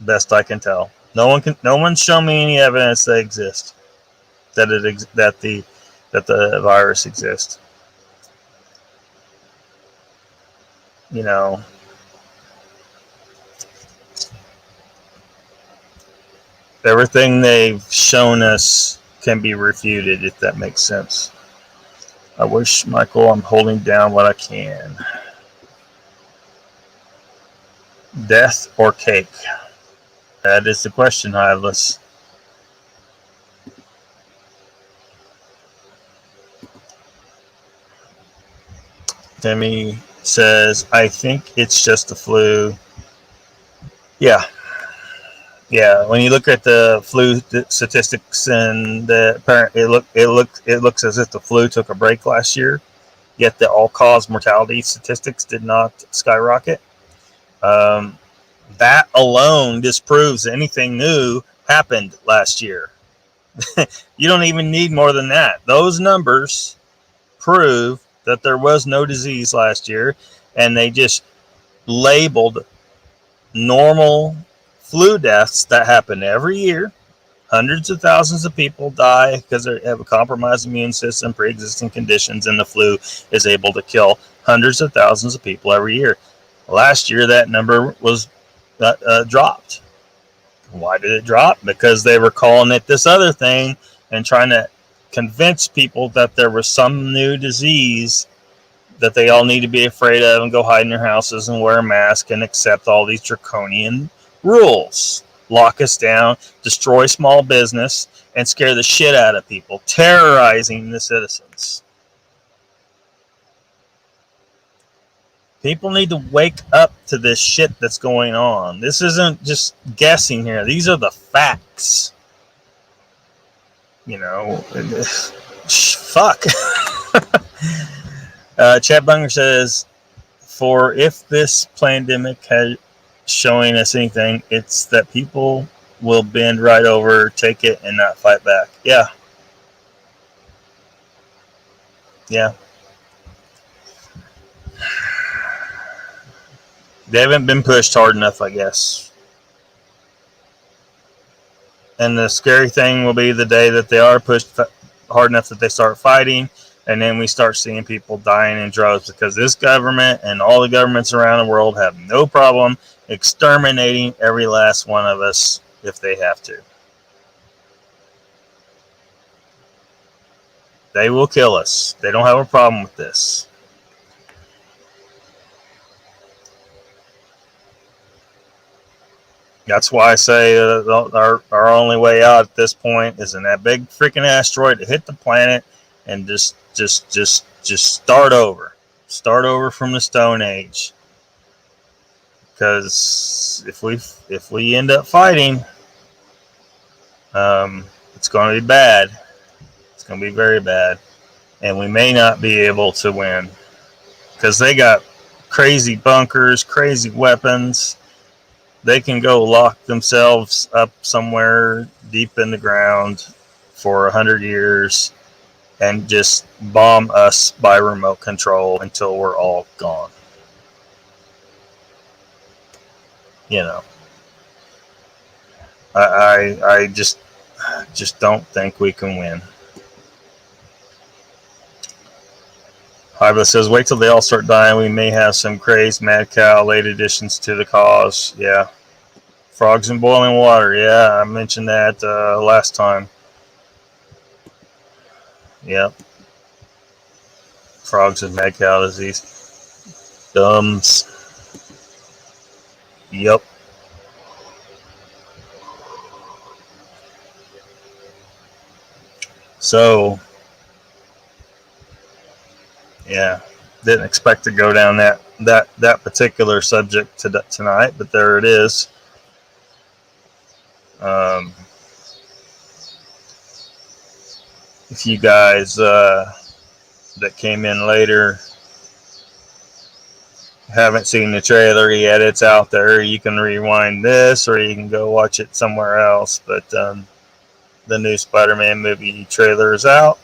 Best I can tell. No one's shown me any evidence they exist. That the virus exists. You know. Everything they've shown us can be refuted, if that makes sense. I wish, Michael, I'm holding down what I can. Death or cake? That is the question, Hiveless. Timmy says, I think it's just the flu. Yeah. Yeah, when you look at the flu statistics, and it looks as if the flu took a break last year. Yet the all-cause mortality statistics did not skyrocket. Um, that alone disproves anything new happened last year. You don't even need more than that. Those numbers prove that there was no disease last year, and they just labeled normal flu deaths that happen every year. Hundreds of thousands of people die because they have a compromised immune system, pre-existing conditions, and the flu is able to kill hundreds of thousands of people every year. Last year, that number was dropped. Why did it drop? Because they were calling it this other thing and trying to convince people that there was some new disease that they all need to be afraid of and go hide in their houses and wear a mask and accept all these draconian rules. Lock us down, destroy small business, and scare the shit out of people, terrorizing the citizens. People need to wake up to this shit that's going on. This isn't just guessing here. These are the facts. You know, fuck. Chad Bunger says, for if this pandemic has showing us anything, it's that people will bend right over, take it, and not fight back. Yeah. Yeah. They haven't been pushed hard enough, I guess. And the scary thing will be the day that they are pushed hard enough that they start fighting, and then we start seeing people dying in droves because this government and all the governments around the world have no problem exterminating every last one of us if they have to. They will kill us. They don't have a problem with this. That's why I say our only way out at this point is in that big freaking asteroid to hit the planet and just start over. Start over from the Stone Age. Because if we end up fighting, it's going to be bad. It's going to be very bad, and we may not be able to win because they got crazy bunkers, crazy weapons. They can go lock themselves up somewhere deep in the ground for 100 years and just bomb us by remote control until we're all gone. You know, I just don't think we can win. Hiva says, wait till they all start dying. We may have some crazed mad cow late additions to the cause. Yeah. Frogs in boiling water. Yeah, I mentioned that last time. Yep. Frogs with mad cow disease. Dumbs. Yep. So, yeah, didn't expect to go down that particular subject tonight, but there it is. If you guys that came in later haven't seen the trailer yet, it's out there. You can rewind this or you can go watch it somewhere else. But the new Spider-Man movie trailer is out.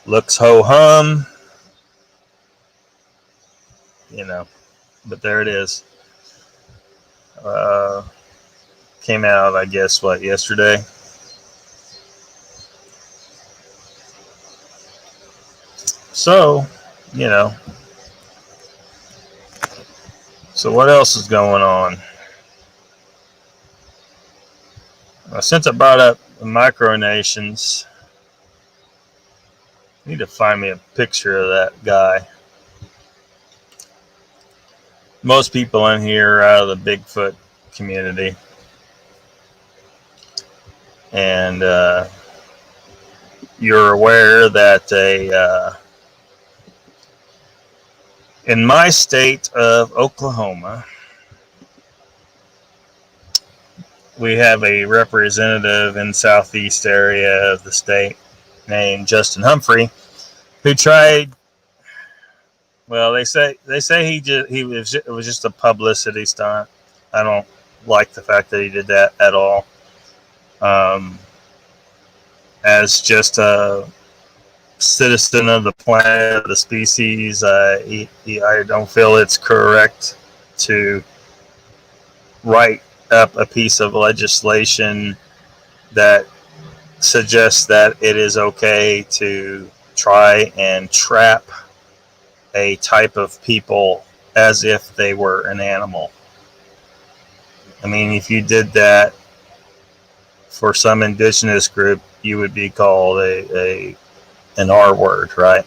Looks ho-hum. You know, but there it is. Came out, I guess, yesterday? So, you know. So what else is going on? Since I brought up the micronations, I need to find me a picture of that guy. Most people in here are out of the Bigfoot community. And you're aware that in my state of Oklahoma, we have a representative in southeast area of the state named Justin Humphrey who tried. Well, they say it was just a publicity stunt. I don't like the fact that he did that at all. As just a citizen of the planet, of the species, I don't feel it's correct to write up a piece of legislation that suggests that it is okay to try and trap a type of people as if they were an animal. I mean, if you did that for some indigenous group, you would be called an R word, right?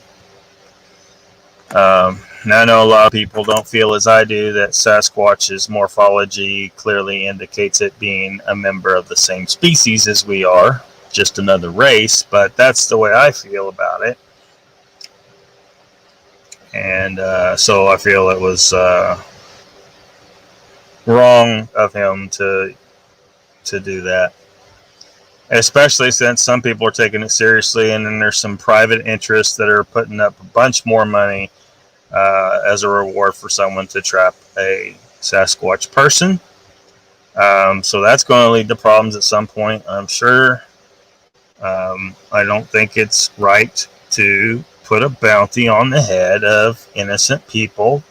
Now, I know a lot of people don't feel as I do that Sasquatch's morphology clearly indicates it being a member of the same species as we are, just another race, but that's the way I feel about it. And so I feel it was wrong of him to do that. Especially since some people are taking it seriously, and then there's some private interests that are putting up a bunch more money as a reward for someone to trap a Sasquatch person. So that's going to lead to problems at some point, I'm sure. I don't think it's right to put a bounty on the head of innocent people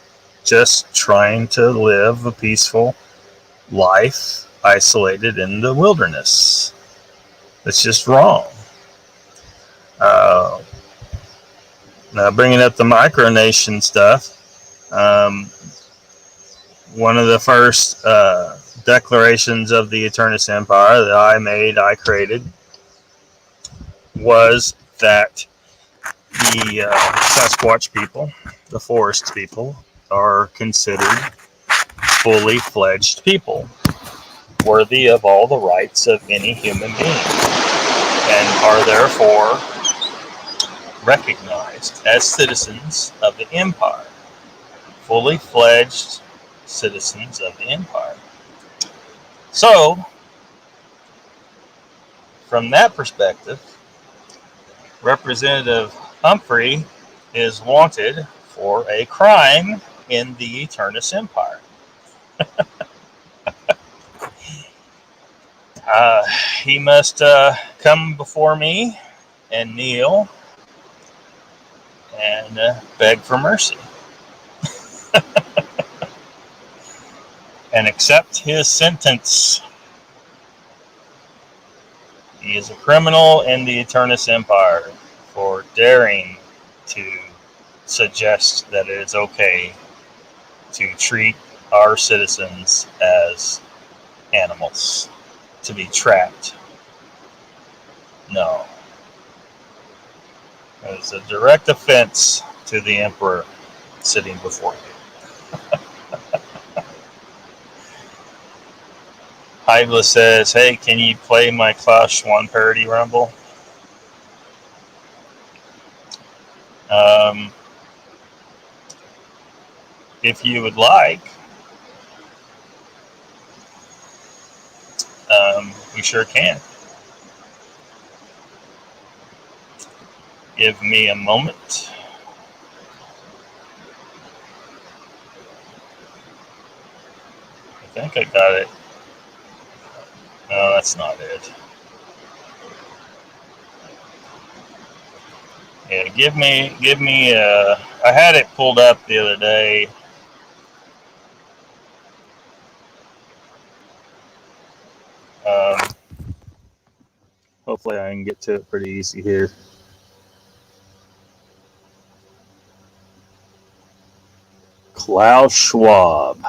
just trying to live a peaceful life isolated in the wilderness. It's just wrong. Now, bringing up the micronation stuff, one of the first declarations of the Eternus Empire that I created, was that the Sasquatch people, the forest people, are considered fully fledged people, worthy of all the rights of any human being, and are therefore recognized as citizens of the Empire, fully fledged citizens of the Empire. So, from that perspective, Representative Humphrey is wanted for a crime in the Eternus Empire. He must come before me and kneel and beg for mercy and accept his sentence. He is a criminal in the Eternus Empire for daring to suggest that it is okay to treat our citizens as animals, to be trapped. No. It is a direct offense to the Emperor sitting before you. Hybla says, hey, can you play my Klaus Schwann parody rumble? If you would like, we sure can. Give me a moment. I think I got it. No, that's not it. Yeah, give me. I had it pulled up the other day. Hopefully, I can get to it pretty easy here. Klaus Schwab.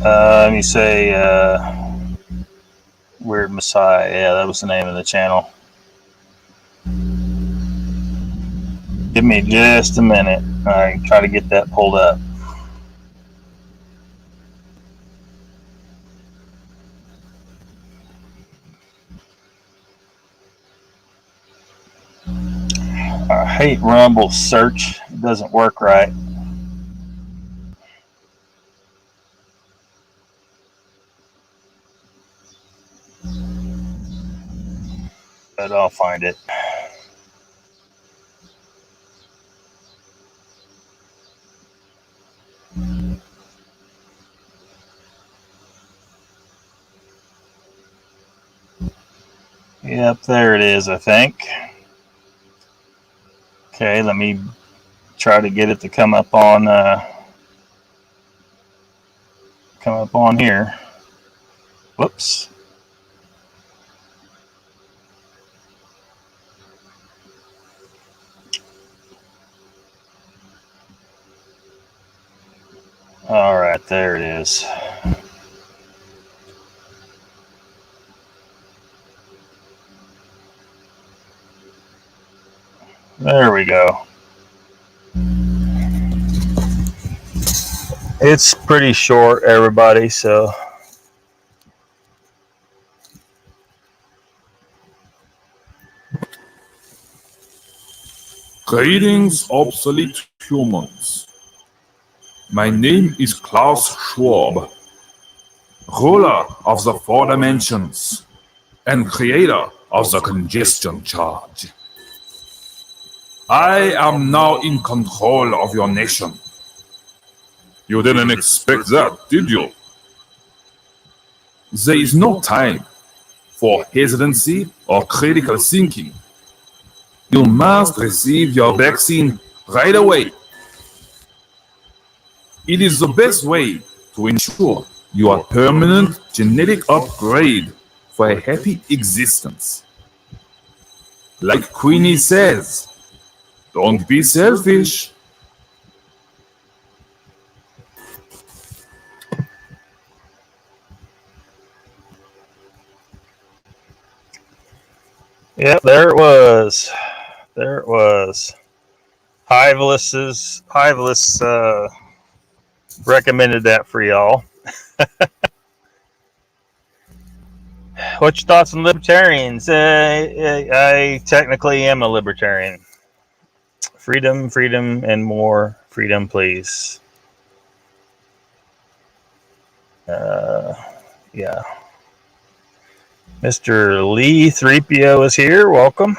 Let me say, Weird Messiah. Yeah, that was the name of the channel. Give me just a minute. I can try to get that pulled up. I hate Rumble search. It doesn't work right. but I'll find it. Yep, there it is, I think. Okay, let me try to get it to come up on here. Whoops. All right, there it is. There we go. It's pretty short, everybody, so Greetings, obsolete humans. My name is Klaus Schwab, ruler of the four dimensions and creator of the congestion charge. I am now in control of your nation. You didn't expect that, did you? There is no time for hesitancy or critical thinking. You must receive your vaccine right away. It is the best way to ensure your permanent genetic upgrade for a happy existence. Like Queenie says, don't be selfish. yep, there it was. There it was. Hiveless recommended that for y'all. What's your thoughts on libertarians? I technically am a libertarian. Freedom, freedom, and more freedom, please. Yeah. Mr. Lee 3PO is here. Welcome.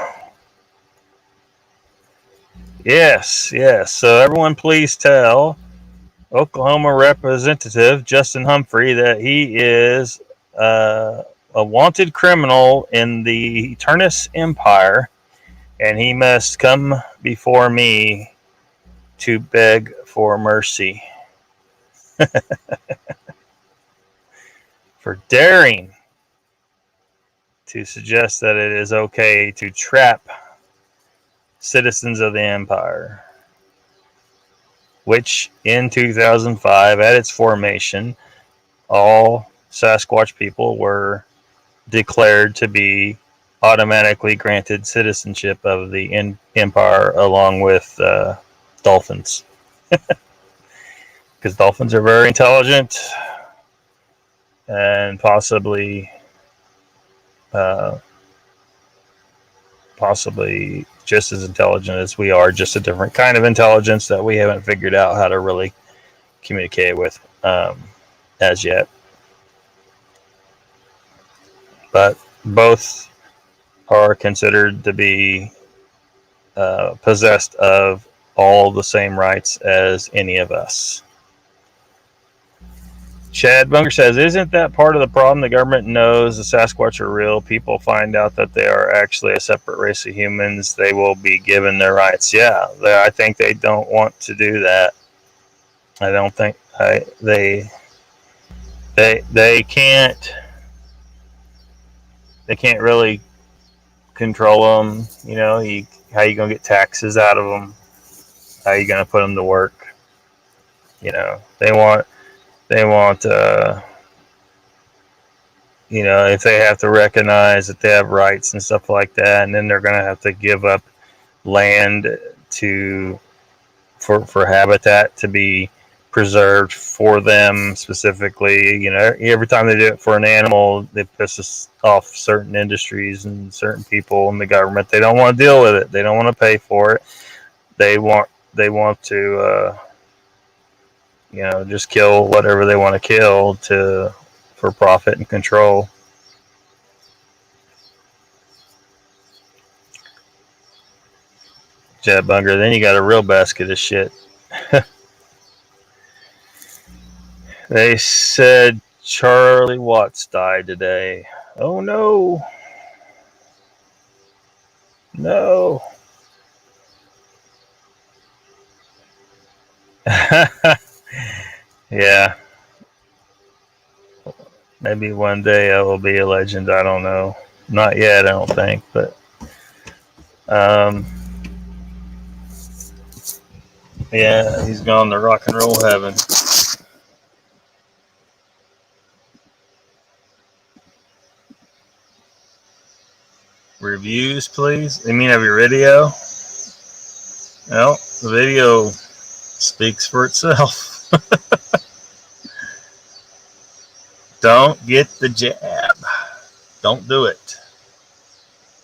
Yes. So everyone please tell Oklahoma Representative Justin Humphrey that he is a wanted criminal in the Eternus Empire, and he must come before me to beg for mercy. For daring to suggest that it is okay to trap citizens of the Empire, which in 2005, at its formation, all Sasquatch people were declared to be automatically granted citizenship of the Empire, along with dolphins. Because dolphins are very intelligent and possibly just as intelligent as we are, just a different kind of intelligence that we haven't figured out how to really communicate with as yet. But both are considered to be possessed of all the same rights as any of us. Chad Bunker says, isn't that part of the problem? The government knows the Sasquatch are real. People find out that they are actually a separate race of humans. They will be given their rights. Yeah, I think they don't want to do that. I don't think they can't. They can't really control them. You know, how you gonna get taxes out of them? How you gonna put them to work? You know, they want, you know, if they have to recognize that they have rights and stuff like that, and then they're going to have to give up land for habitat to be preserved for them specifically. You know, every time they do it for an animal, they piss off certain industries and certain people in the government. They don't want to deal with it. They don't want to pay for it. They want to, you know, just kill whatever they want to kill for profit and control. Chad Bunger. Then you got a real basket of shit. They said Charlie Watts died today. Oh no. No. Yeah. Maybe one day I will be a legend. I don't know. Not yet, I don't think. But yeah, he's gone to rock and roll heaven. Reviews, please. You mean of your video? Well, the video speaks for itself. Don't get the jab. Don't do it.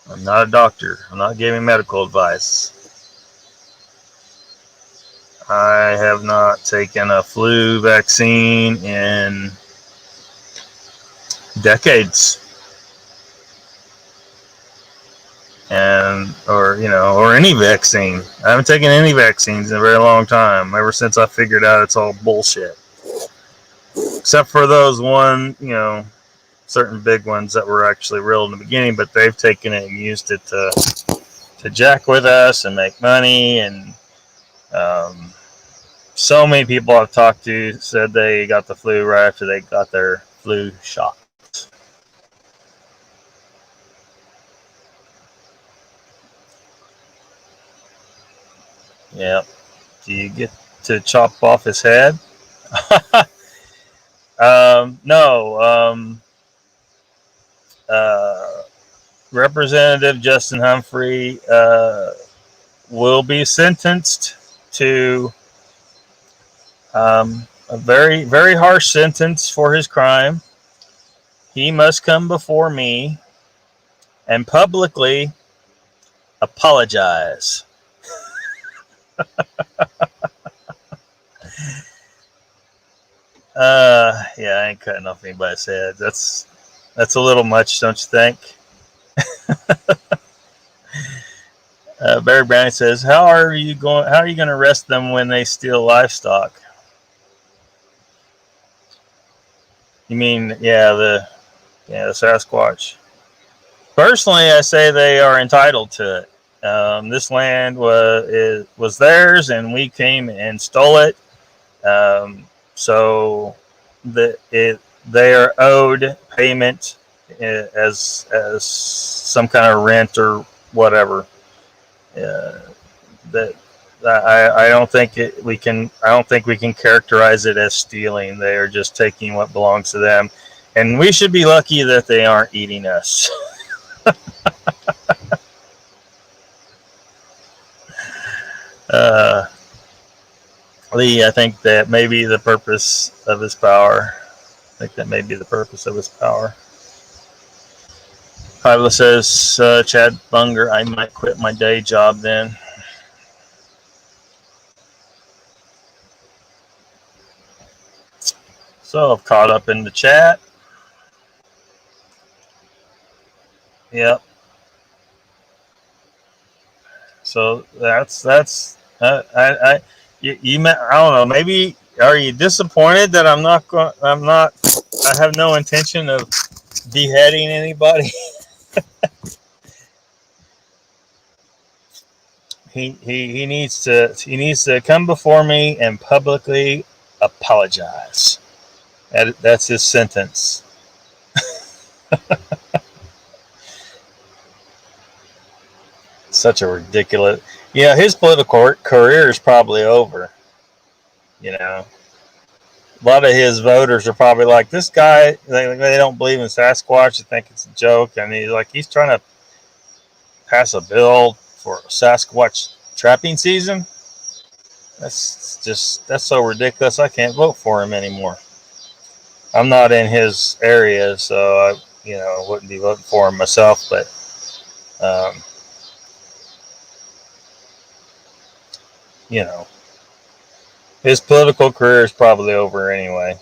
I'm not a doctor. I'm not giving medical advice. I have not taken a flu vaccine in decades. Or any vaccine. I haven't taken any vaccines in a very long time, ever since I figured out it's all bullshit. Except for those certain big ones that were actually real in the beginning, but they've taken it and used it to jack with us and make money. And so many people I've talked to said they got the flu right after they got their flu shot. Yeah. Do you get to chop off his head? No. Representative Justin Humphrey will be sentenced to a very, very harsh sentence for his crime. He must come before me and publicly apologize. Yeah, I ain't cutting off anybody's head. That's a little much, don't you think? Barry Browning says, "How are you going to arrest them when they steal livestock?" You mean, the Sasquatch. Personally, I say they are entitled to it. This land was theirs, and we came and stole it. So they are owed payment as some kind of rent or whatever. I don't think we can characterize it as stealing. They are just taking what belongs to them, and we should be lucky that they aren't eating us. Lee, I think that may be the purpose of his power. Pablo says, Chad Bunger, I might quit my day job then. So I've caught up in the chat. Yep. So that's I don't know. Maybe are you disappointed that I have no intention of beheading anybody? He needs to come before me and publicly apologize. That's his sentence. Such a ridiculous. His political career is probably over. A lot of his voters are probably like, this guy, they don't believe in Sasquatch. They think it's a joke. And he's trying to pass a bill for Sasquatch trapping season. That's so ridiculous. I can't vote for him anymore. I'm not in his area, so I wouldn't be voting for him myself, but his political career is probably over anyway.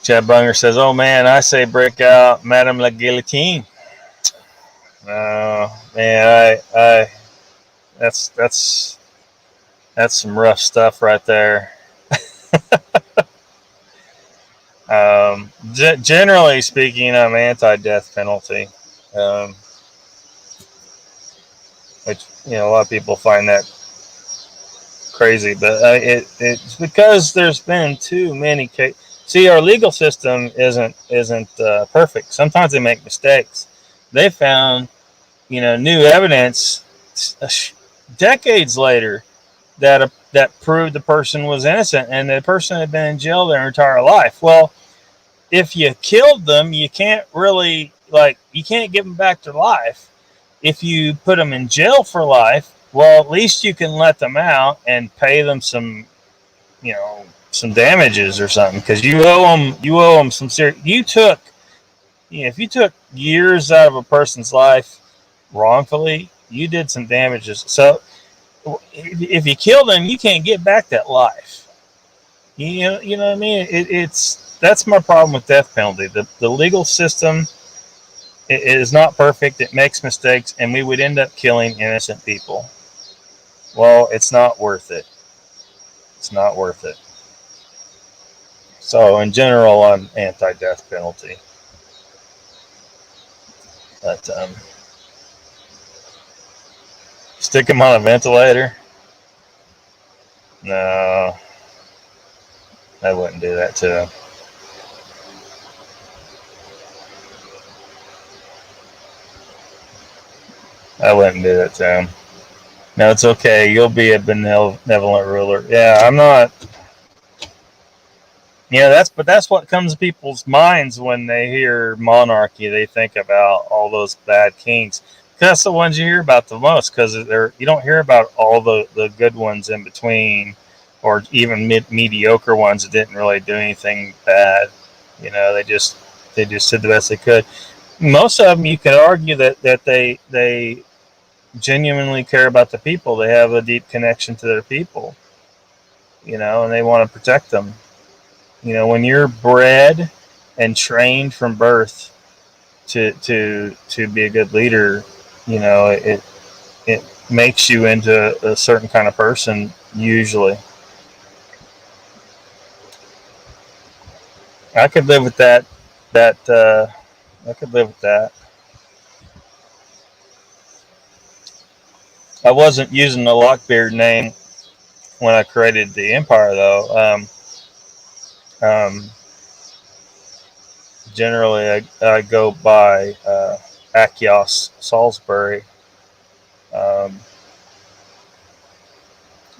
Chad Bunger says, "Oh man, I say break out Madame la Guillotine." Man, I that's some rough stuff right there. Generally speaking, I'm anti-death penalty, um, which a lot of people find that crazy, but it's because there's been too many cases. See, our legal system isn't perfect. Sometimes they make mistakes. They found new evidence decades later that proved the person was innocent, and the person had been in jail their entire life. Well, if you killed them, you can't really you can't give them back to life. If you put them in jail for life, well, at least you can let them out and pay them some damages or something, because you owe them some serious. If you took years out of a person's life wrongfully, you did some damages. So if you kill them, you can't get back that life. You know what I mean? That's my problem with death penalty. The legal system is not perfect. It makes mistakes, and we would end up killing innocent people. Well, it's not worth it. It's not worth it. So in general, I'm anti-death penalty. But stick him on a ventilator? No, I wouldn't do that to him. I wouldn't do that to him. No, it's okay. You'll be a benevolent ruler. Yeah, I'm not. That's what comes to people's minds when they hear monarchy. They think about all those bad kings. That's the ones you hear about the most, because you don't hear about all the good ones in between, or even mediocre ones that didn't really do anything bad. They just did the best they could. Most of them, you could argue that they genuinely care about the people. They have a deep connection to their people, and they want to protect them. When you're bred and trained from birth to be a good leader, it makes you into a certain kind of person usually. I could live with that. I could live with that. I wasn't using the Lockbeard name when I created the empire, though. Generally, I go by AKA Salisbury. I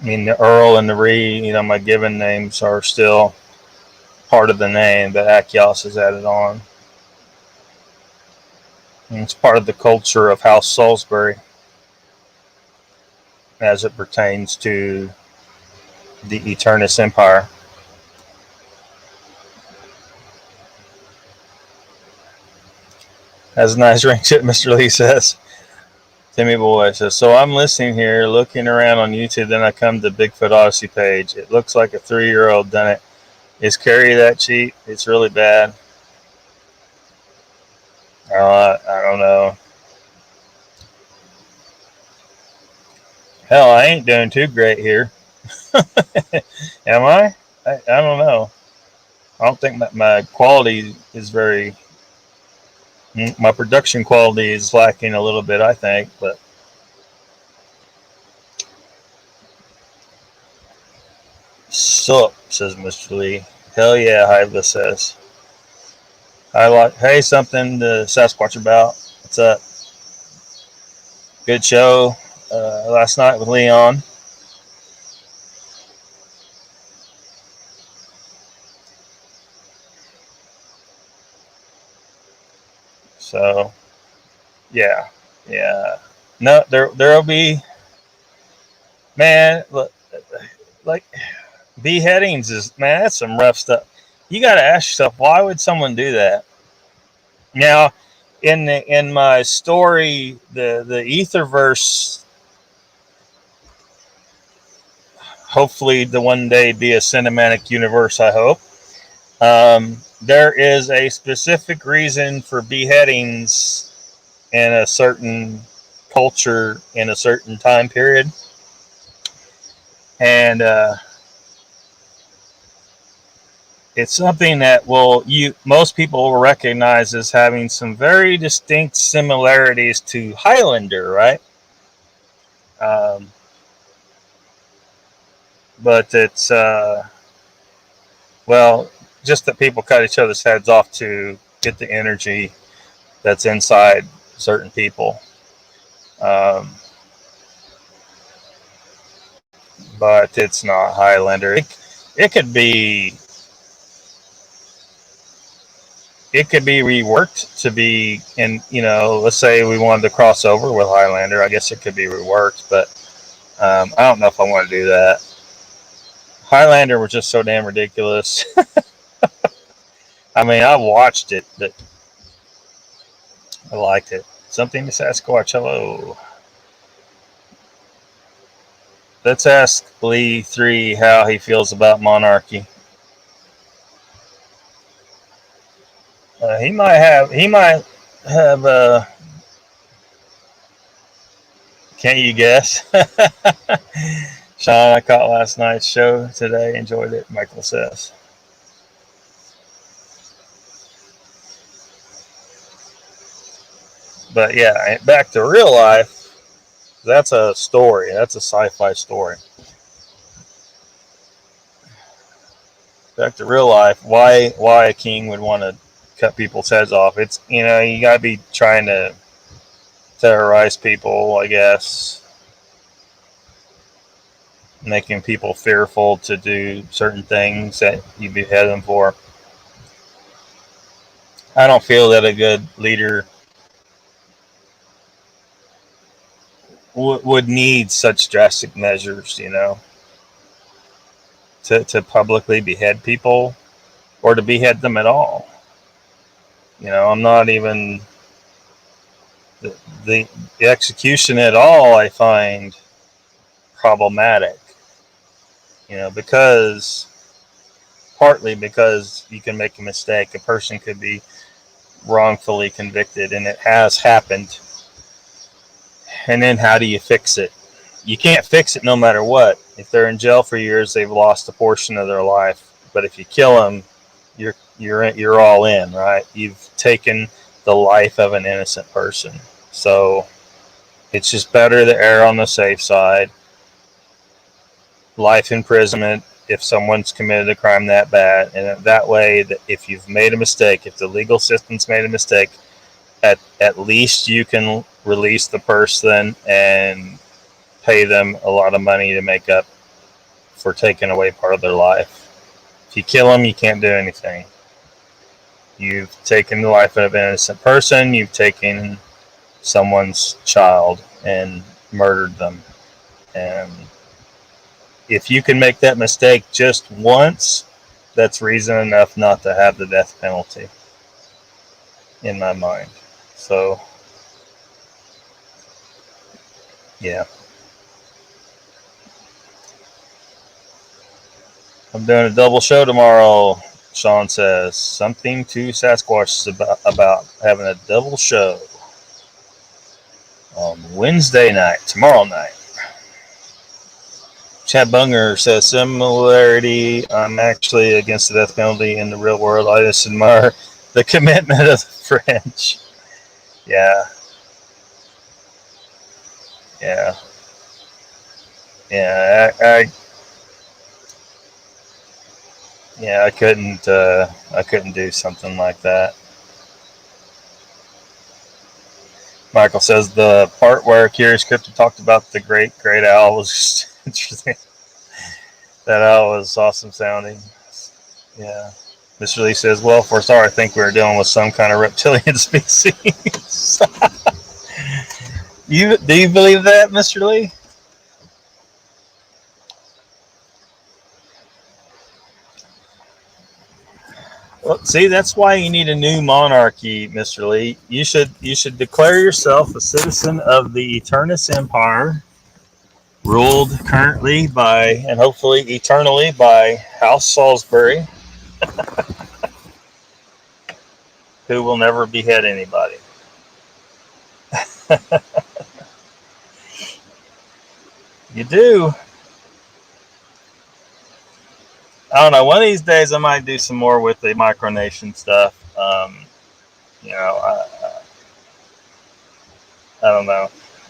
mean, the Earl and the Ree, my given names are still part of the name, but Akios is added on. And it's part of the culture of House Salisbury as it pertains to the Eternus Empire. Has a nice ring to it, Mr. Lee says. Timmy Boy says, so I'm listening here, looking around on YouTube, then I come to Bigfoot Odyssey page. It looks like a 3-year-old done it. Is Carrie that cheap? It's really bad. I don't know. Hell, I ain't doing too great here. Am I? I don't know. I don't think my quality is very... My production quality is lacking a little bit, I think, but... Sup, says Mr. Lee. Hell yeah, Hiva says. Hey, something to Sasquatch about. What's up? Good show last night with Leon. So, yeah. No, there'll be, man. Like beheadings is, man, that's some rough stuff. You got to ask yourself, why would someone do that? Now, in my story, the Etherverse, hopefully the one day be a cinematic universe, I hope. There is a specific reason for beheadings in a certain culture in a certain time period. And it's something that most people will recognize as having some very distinct similarities to Highlander, right? But it's just that people cut each other's heads off to get the energy that's inside certain people. But it's not Highlander. It could be reworked to be in, let's say we wanted to cross over with Highlander. I guess it could be reworked, but I don't know if I want to do that. Highlander was just so damn ridiculous. I mean, I watched it, but I liked it. Something to Sasquatch. Hello. Let's ask Lee 3 how he feels about monarchy. He might have. Can't you guess? Sean, I caught last night's show today. Enjoyed it. Michael says. But yeah, back to real life. That's a story. That's a sci-fi story. Back to real life. Why a king would want to cut people's heads off? It's, you gotta be trying to terrorize people, I guess, making people fearful to do certain things that you behead them for. I don't feel that a good leader would need such drastic measures, to publicly behead people or to behead them at all. I'm not even the execution at all. I find problematic, partly because you can make a mistake. A person could be wrongfully convicted, and it has happened. And then how do you fix it? You can't fix it no matter what. If they're in jail for years, they've lost a portion of their life. But if you kill them, you're all in, right? You've taken the life of an innocent person. So it's just better to err on the safe side. Life imprisonment if someone's committed a crime that bad, and that way, that if you've made a mistake, if the legal system's made a mistake, at least you can release the person and pay them a lot of money to make up for taking away part of their life. If you kill them, you can't do anything. You've taken the life of an innocent person. You've taken someone's child and murdered them. And if you can make that mistake just once, that's reason enough not to have the death penalty, in my mind. So, yeah. I'm doing a double show tomorrow, Sean says. Something to Sasquatch about having a double show on Wednesday night, tomorrow night. Chad Bunger says, similarity, I'm actually against the death penalty in the real world. I just admire the commitment of the French. Yeah. Yeah. Yeah, I couldn't do something like that. Michael says the part where Curious Cryptid talked about the great owl was just interesting. That owl was awesome sounding. Yeah. Mr. Lee says, well, for a start, I think we're dealing with some kind of reptilian species. Do you believe that, Mr. Lee? Well, see, that's why you need a new monarchy, Mr. Lee. You should declare yourself a citizen of the Eternus Empire, ruled currently by, and hopefully eternally, by House Salisbury, who will never behead anybody. You do. I don't know. One of these days, I might do some more with the micronation stuff. You know, I don't know.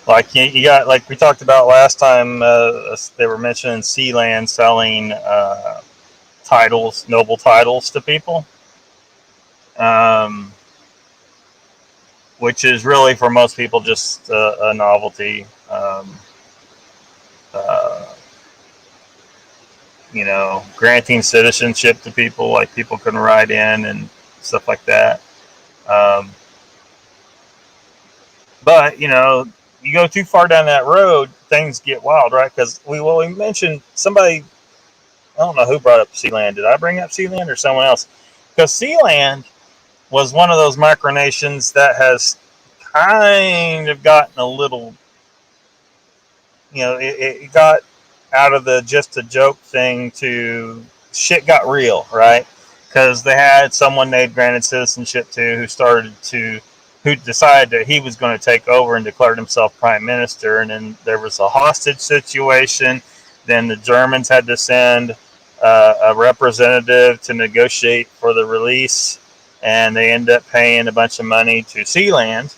Like you got, like we talked about last time, they were mentioning Sealand selling titles, noble titles to people, um, which is really for most people just a novelty. Uh, you know, granting citizenship to people, like people can write in and stuff like that. Um, but you know, you go too far down that road, things get wild, right? Because we mentioned somebody. I don't know who brought up Sealand. Did I bring up Sealand or someone else? Because Sealand was one of those micronations that has kind of gotten a little, you know, it got out of the just a joke thing to shit got real, right? Because they had someone they'd granted citizenship to who decided that he was going to take over and declared himself prime minister, and then there was a hostage situation. Then the Germans had to send a representative to negotiate for the release, and they ended up paying a bunch of money to Sealand.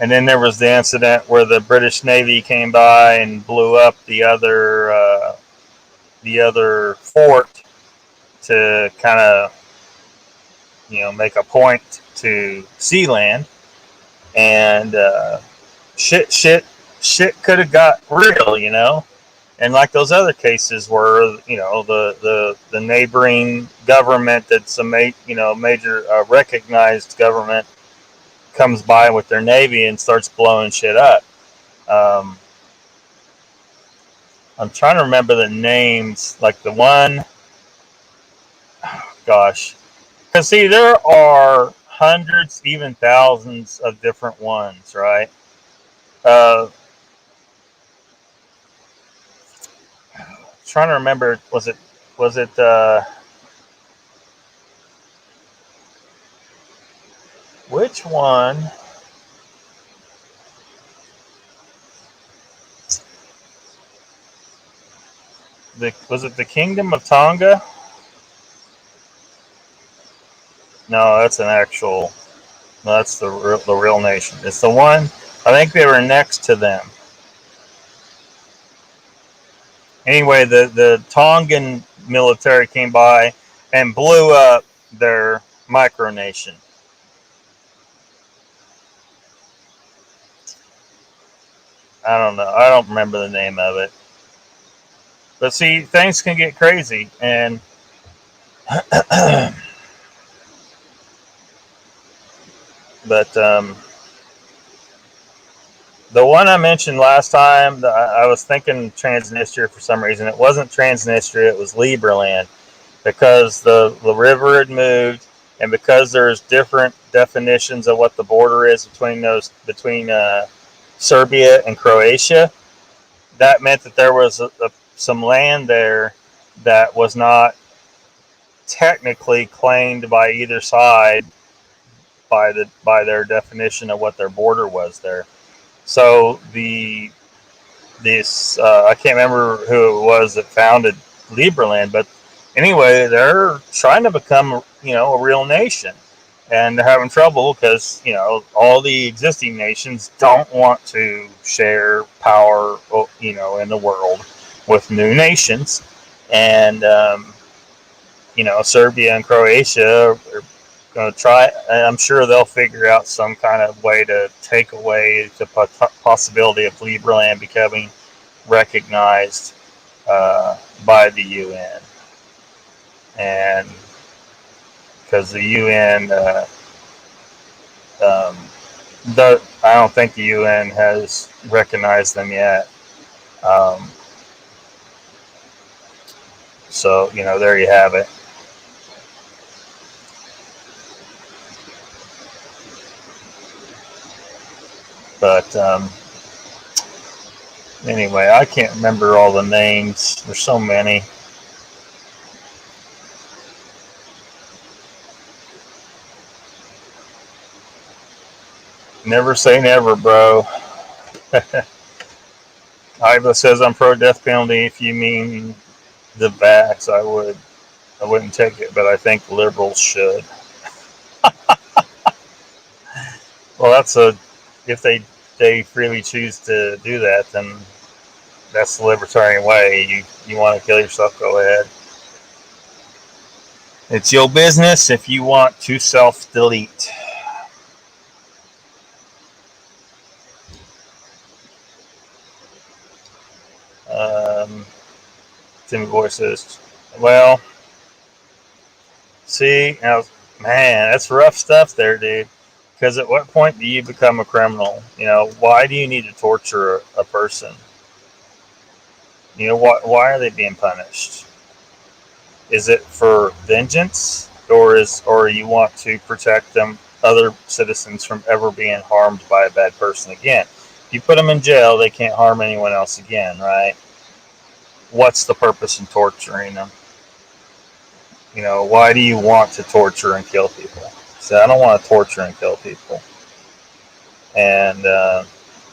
And then there was the incident where the British Navy came by and blew up the other fort to kind of, you know, make a point to Sealand, and shit could have got real, you know. And like those other cases where, you know, the neighboring government that's a major recognized government comes by with their navy and starts blowing shit up. I'm trying to remember the names, like the one, gosh, because see, there are hundreds, even thousands of different ones, right? Trying to remember, was it which one? Was it the Kingdom of Tonga? No, that's an actual. No, that's the real nation. It's the one. I think they were next to them. Anyway, the Tongan military came by and blew up their micronation. I don't know. I don't remember the name of it. But see, things can get crazy, and but the one I mentioned last time, I was thinking Transnistria for some reason. It wasn't Transnistria; it was Liberland, because the river had moved, and because there's different definitions of what the border is between Serbia and Croatia. That meant that there was some land there that was not technically claimed by either side by their definition of what their border was there. So I can't remember who it was that founded Liberland, but anyway, they're trying to become, you know, a real nation, and they're having trouble because, you know, all the existing nations don't want to share power, you know, in the world with new nations, and you know, Serbia and Croatia are going to try. I'm sure they'll figure out some kind of way to take away the possibility of Liberland becoming recognized by the UN, and because the UN, I don't think the UN has recognized them yet. So, you know, there you have it. But anyway, I can't remember all the names. There's so many. Never say never, bro. Iva says I'm pro death penalty. If you mean the vax, I wouldn't take it, but I think liberals should. Well, if they freely choose to do that, then that's the libertarian way. You want to kill yourself, go ahead. It's your business if you want to self-delete. Timmy Boy says, well, see, now, man, that's rough stuff there, dude. Because at what point do you become a criminal? You know, why do you need to torture a person? You know, why are they being punished? Is it for vengeance, or you want to protect other citizens from ever being harmed by a bad person again? If you put them in jail, they can't harm anyone else again, right? What's the purpose in torturing them? You know, why do you want to torture and kill people? So I don't want to torture and kill people. And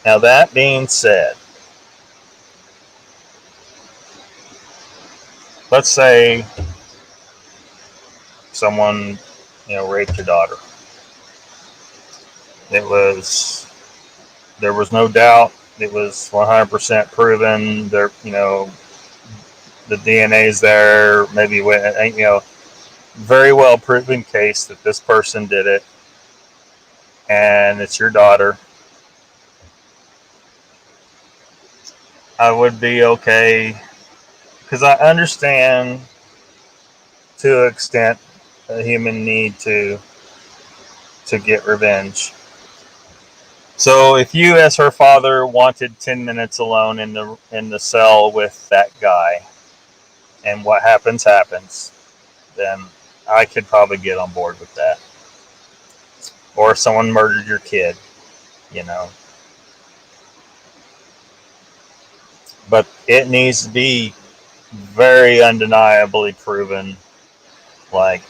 now that being said, let's say someone, raped your daughter. There was no doubt. It was 100% proven. There, the DNA is there. Maybe very well proven case that this person did it, and it's your daughter. I would be okay because I understand to an extent a human need to get revenge. So if you, as her father, wanted 10 minutes alone in the cell with that guy, and what happens, then I could probably get on board with that. Or if someone murdered your kid, But it needs to be very undeniably proven. Like,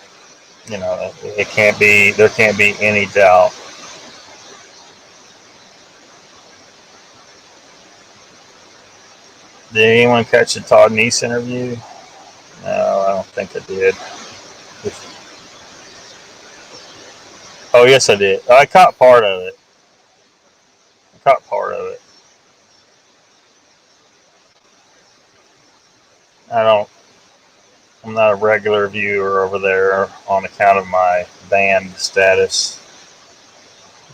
there can't be any doubt. Did anyone catch the Todd Neese interview? No, I don't think I did. Oh, yes, I did. I caught part of it. I'm not a regular viewer over there on account of my banned status.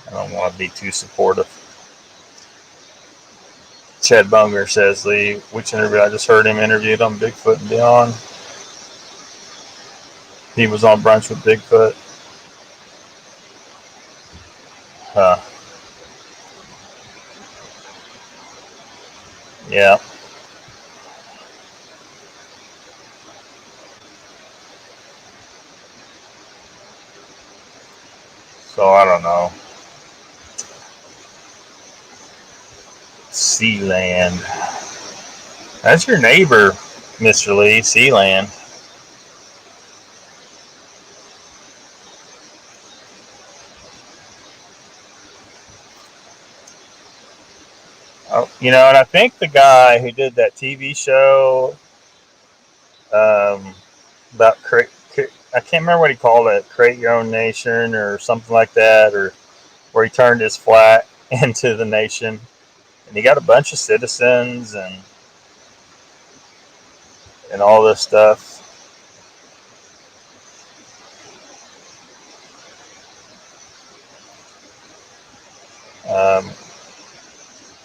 I don't want to be too supportive. Chad Bunger says, Lee, which interview? I just heard him interviewed on Bigfoot and Beyond. He was on Brunch with Bigfoot. Huh. Yeah. So I don't know. Sealand. That's your neighbor, Mr. Lee. Sealand. Oh, and I think the guy who did that TV show about I can't remember what he called it, Create Your Own Nation or something like that, or where he turned his flat into the nation. And he got a bunch of citizens and all this stuff.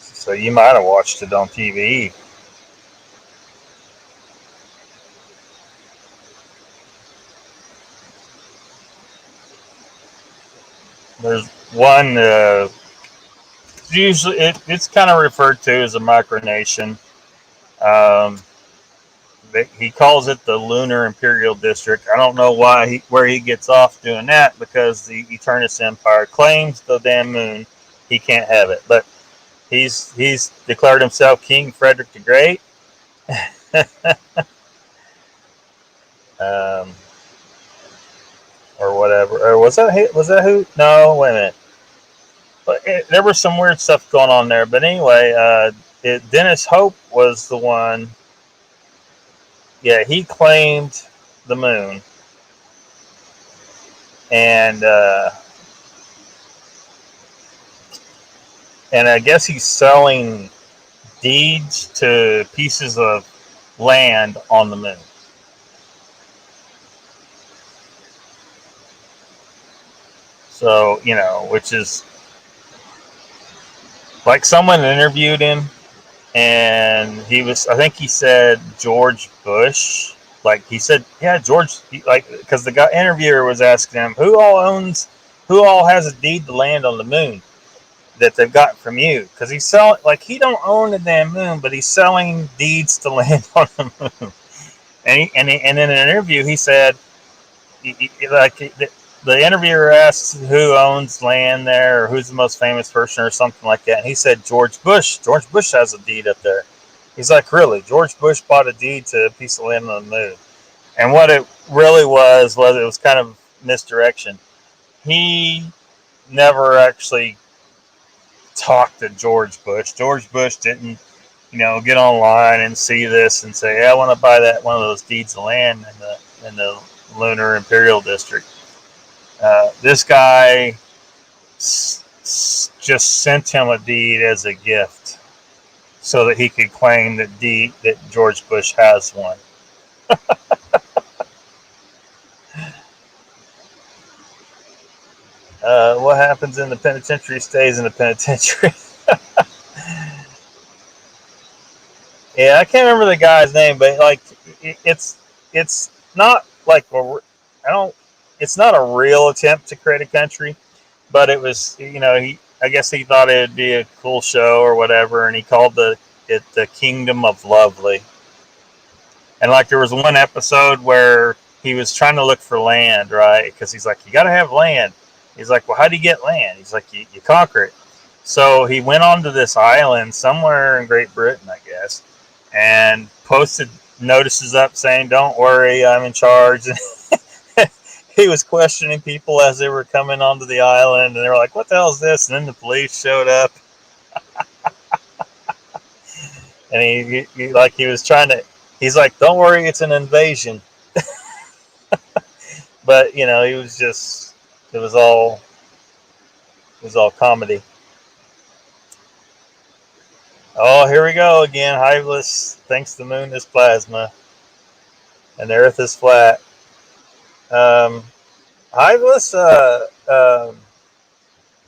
So you might have watched it on TV. There's one, usually it's kind of referred to as a micronation. He calls it the Lunar Imperial District. I don't know where he gets off doing that, because the Eternus Empire claims the damn moon. He can't have it, but he's declared himself King Frederick the Great. Or whatever. Or was that who? No, wait a minute. But there was some weird stuff going on there. But anyway, Dennis Hope was the one. Yeah, he claimed the moon, and I guess he's selling deeds to pieces of land on the moon. So, which is like someone interviewed him, and I think he said George Bush. Like he said, yeah, George, because the interviewer was asking him, who all has a deed to land on the moon that they've got from you? Because he's selling, he don't own the damn moon, but he's selling deeds to land on the moon. And in an interview, he said, the interviewer asked who owns land there, or who's the most famous person, or something like that. And he said George Bush. George Bush has a deed up there. He's like, really? George Bush bought a deed to a piece of land on the moon. And what it really was it was kind of misdirection. He never actually talked to George Bush. George Bush didn't, get online and see this and say, hey, I want to buy that one of those deeds of land in the Lunar Imperial District. This guy just sent him a deed as a gift so that he could claim that George Bush has one. What happens in the penitentiary stays in the penitentiary. Yeah, I can't remember the guy's name, but it's not it's not a real attempt to create a country, but it was, I guess he thought it'd be a cool show or whatever, and he called it the Kingdom of Lovely. And there was one episode where he was trying to look for land, right? Because he's like, you got to have land. He's like, well, how do you get land? He's like, you conquer it. So he went onto this island somewhere in Great Britain, I guess, and posted notices up saying, don't worry, I'm in charge. He was questioning people as they were coming onto the island, and they were like, what the hell is this? And then the police showed up. And he was trying to, he's like, don't worry, it's an invasion. But, he was just, it was all comedy. Oh, here we go again. Hiveless thinks the moon is plasma and the earth is flat. Hiveless,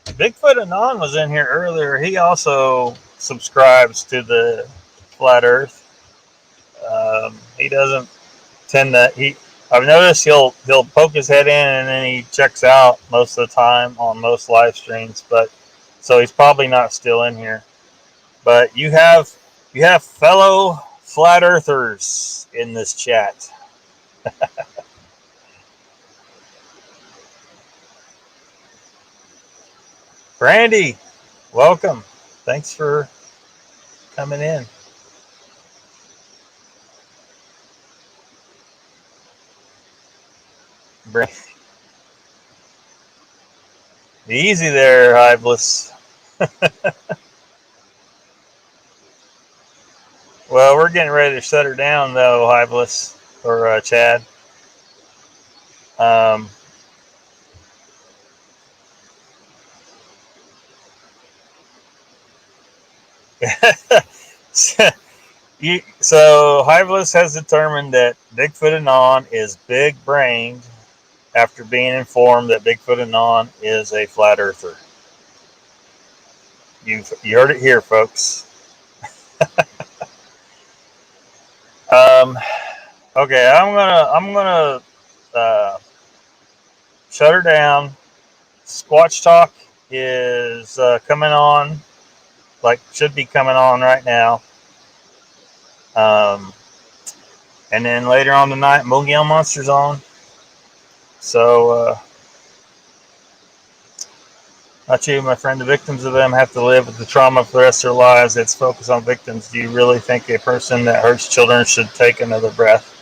Bigfoot Anon was in here earlier. He also subscribes to the flat earth. He doesn't tend to, I've noticed he'll poke his head in and then he checks out most of the time on most live streams, but so he's probably not still in here. But you have fellow flat earthers in this chat. Brandy, welcome. Thanks for coming in. Easy there, Hiveless. Well, we're getting ready to shut her down, though, Hiveless, or Chad. So Hiveless has determined that Bigfoot Anon is big-brained after being informed that Bigfoot Anon is a flat earther. You heard it here, folks. Okay, I'm gonna shut her down. Squatch Talk is coming on, should be coming on right now. And then later on tonight, Mogiel Monster's on. So, not you, my friend. The victims of them have to live with the trauma for the rest of their lives. It's focused on victims. Do you really think a person that hurts children should take another breath?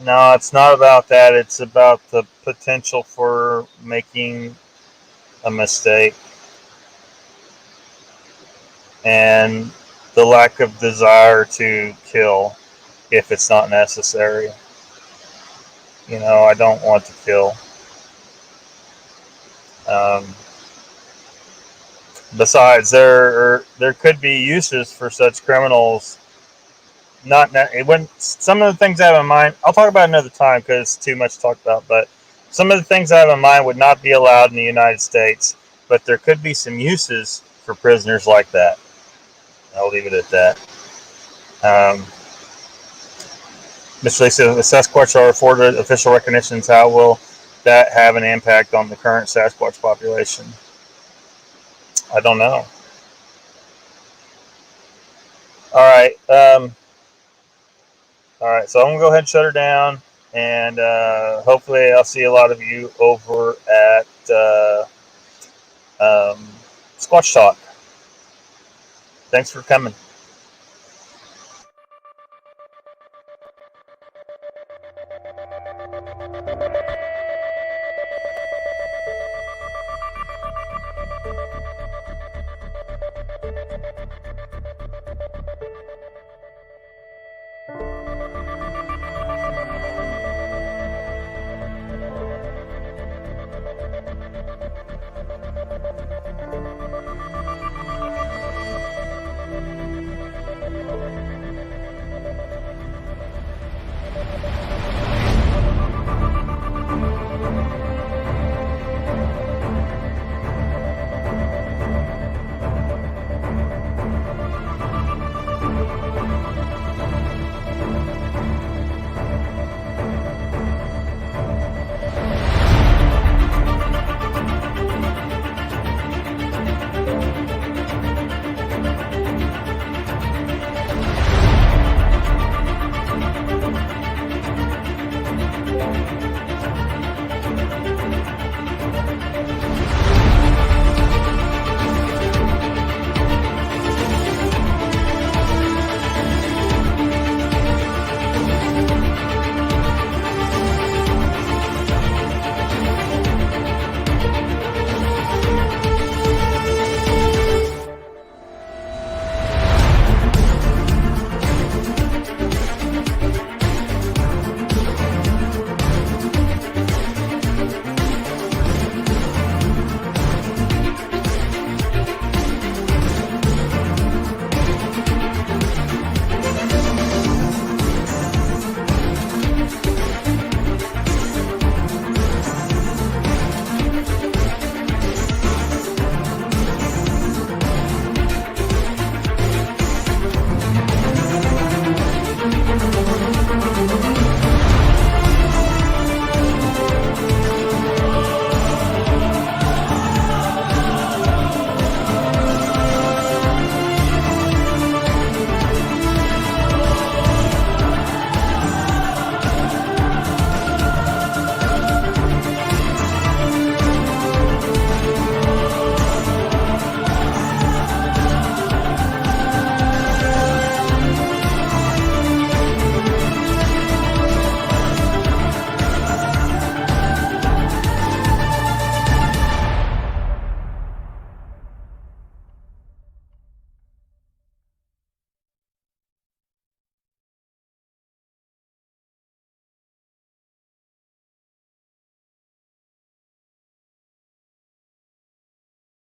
No, it's not about that. It's about the potential for making a mistake, and the lack of desire to kill if it's not necessary. You know, I don't want to kill. Besides, there could be uses for such criminals. It wouldn't. Some of the things I have in mind, I'll talk about another time because it's too much to talk about. But some of the things I have in mind would not be allowed in the United States. But there could be some uses for prisoners like that. I'll leave it at that. Mr. Lee says the Sasquatch are afforded official recognitions. How will that have an impact on the current Sasquatch population? I don't know. All right. All right. So I'm going to go ahead and shut her down. And hopefully I'll see a lot of you over at Squatch Talk. Thanks for coming.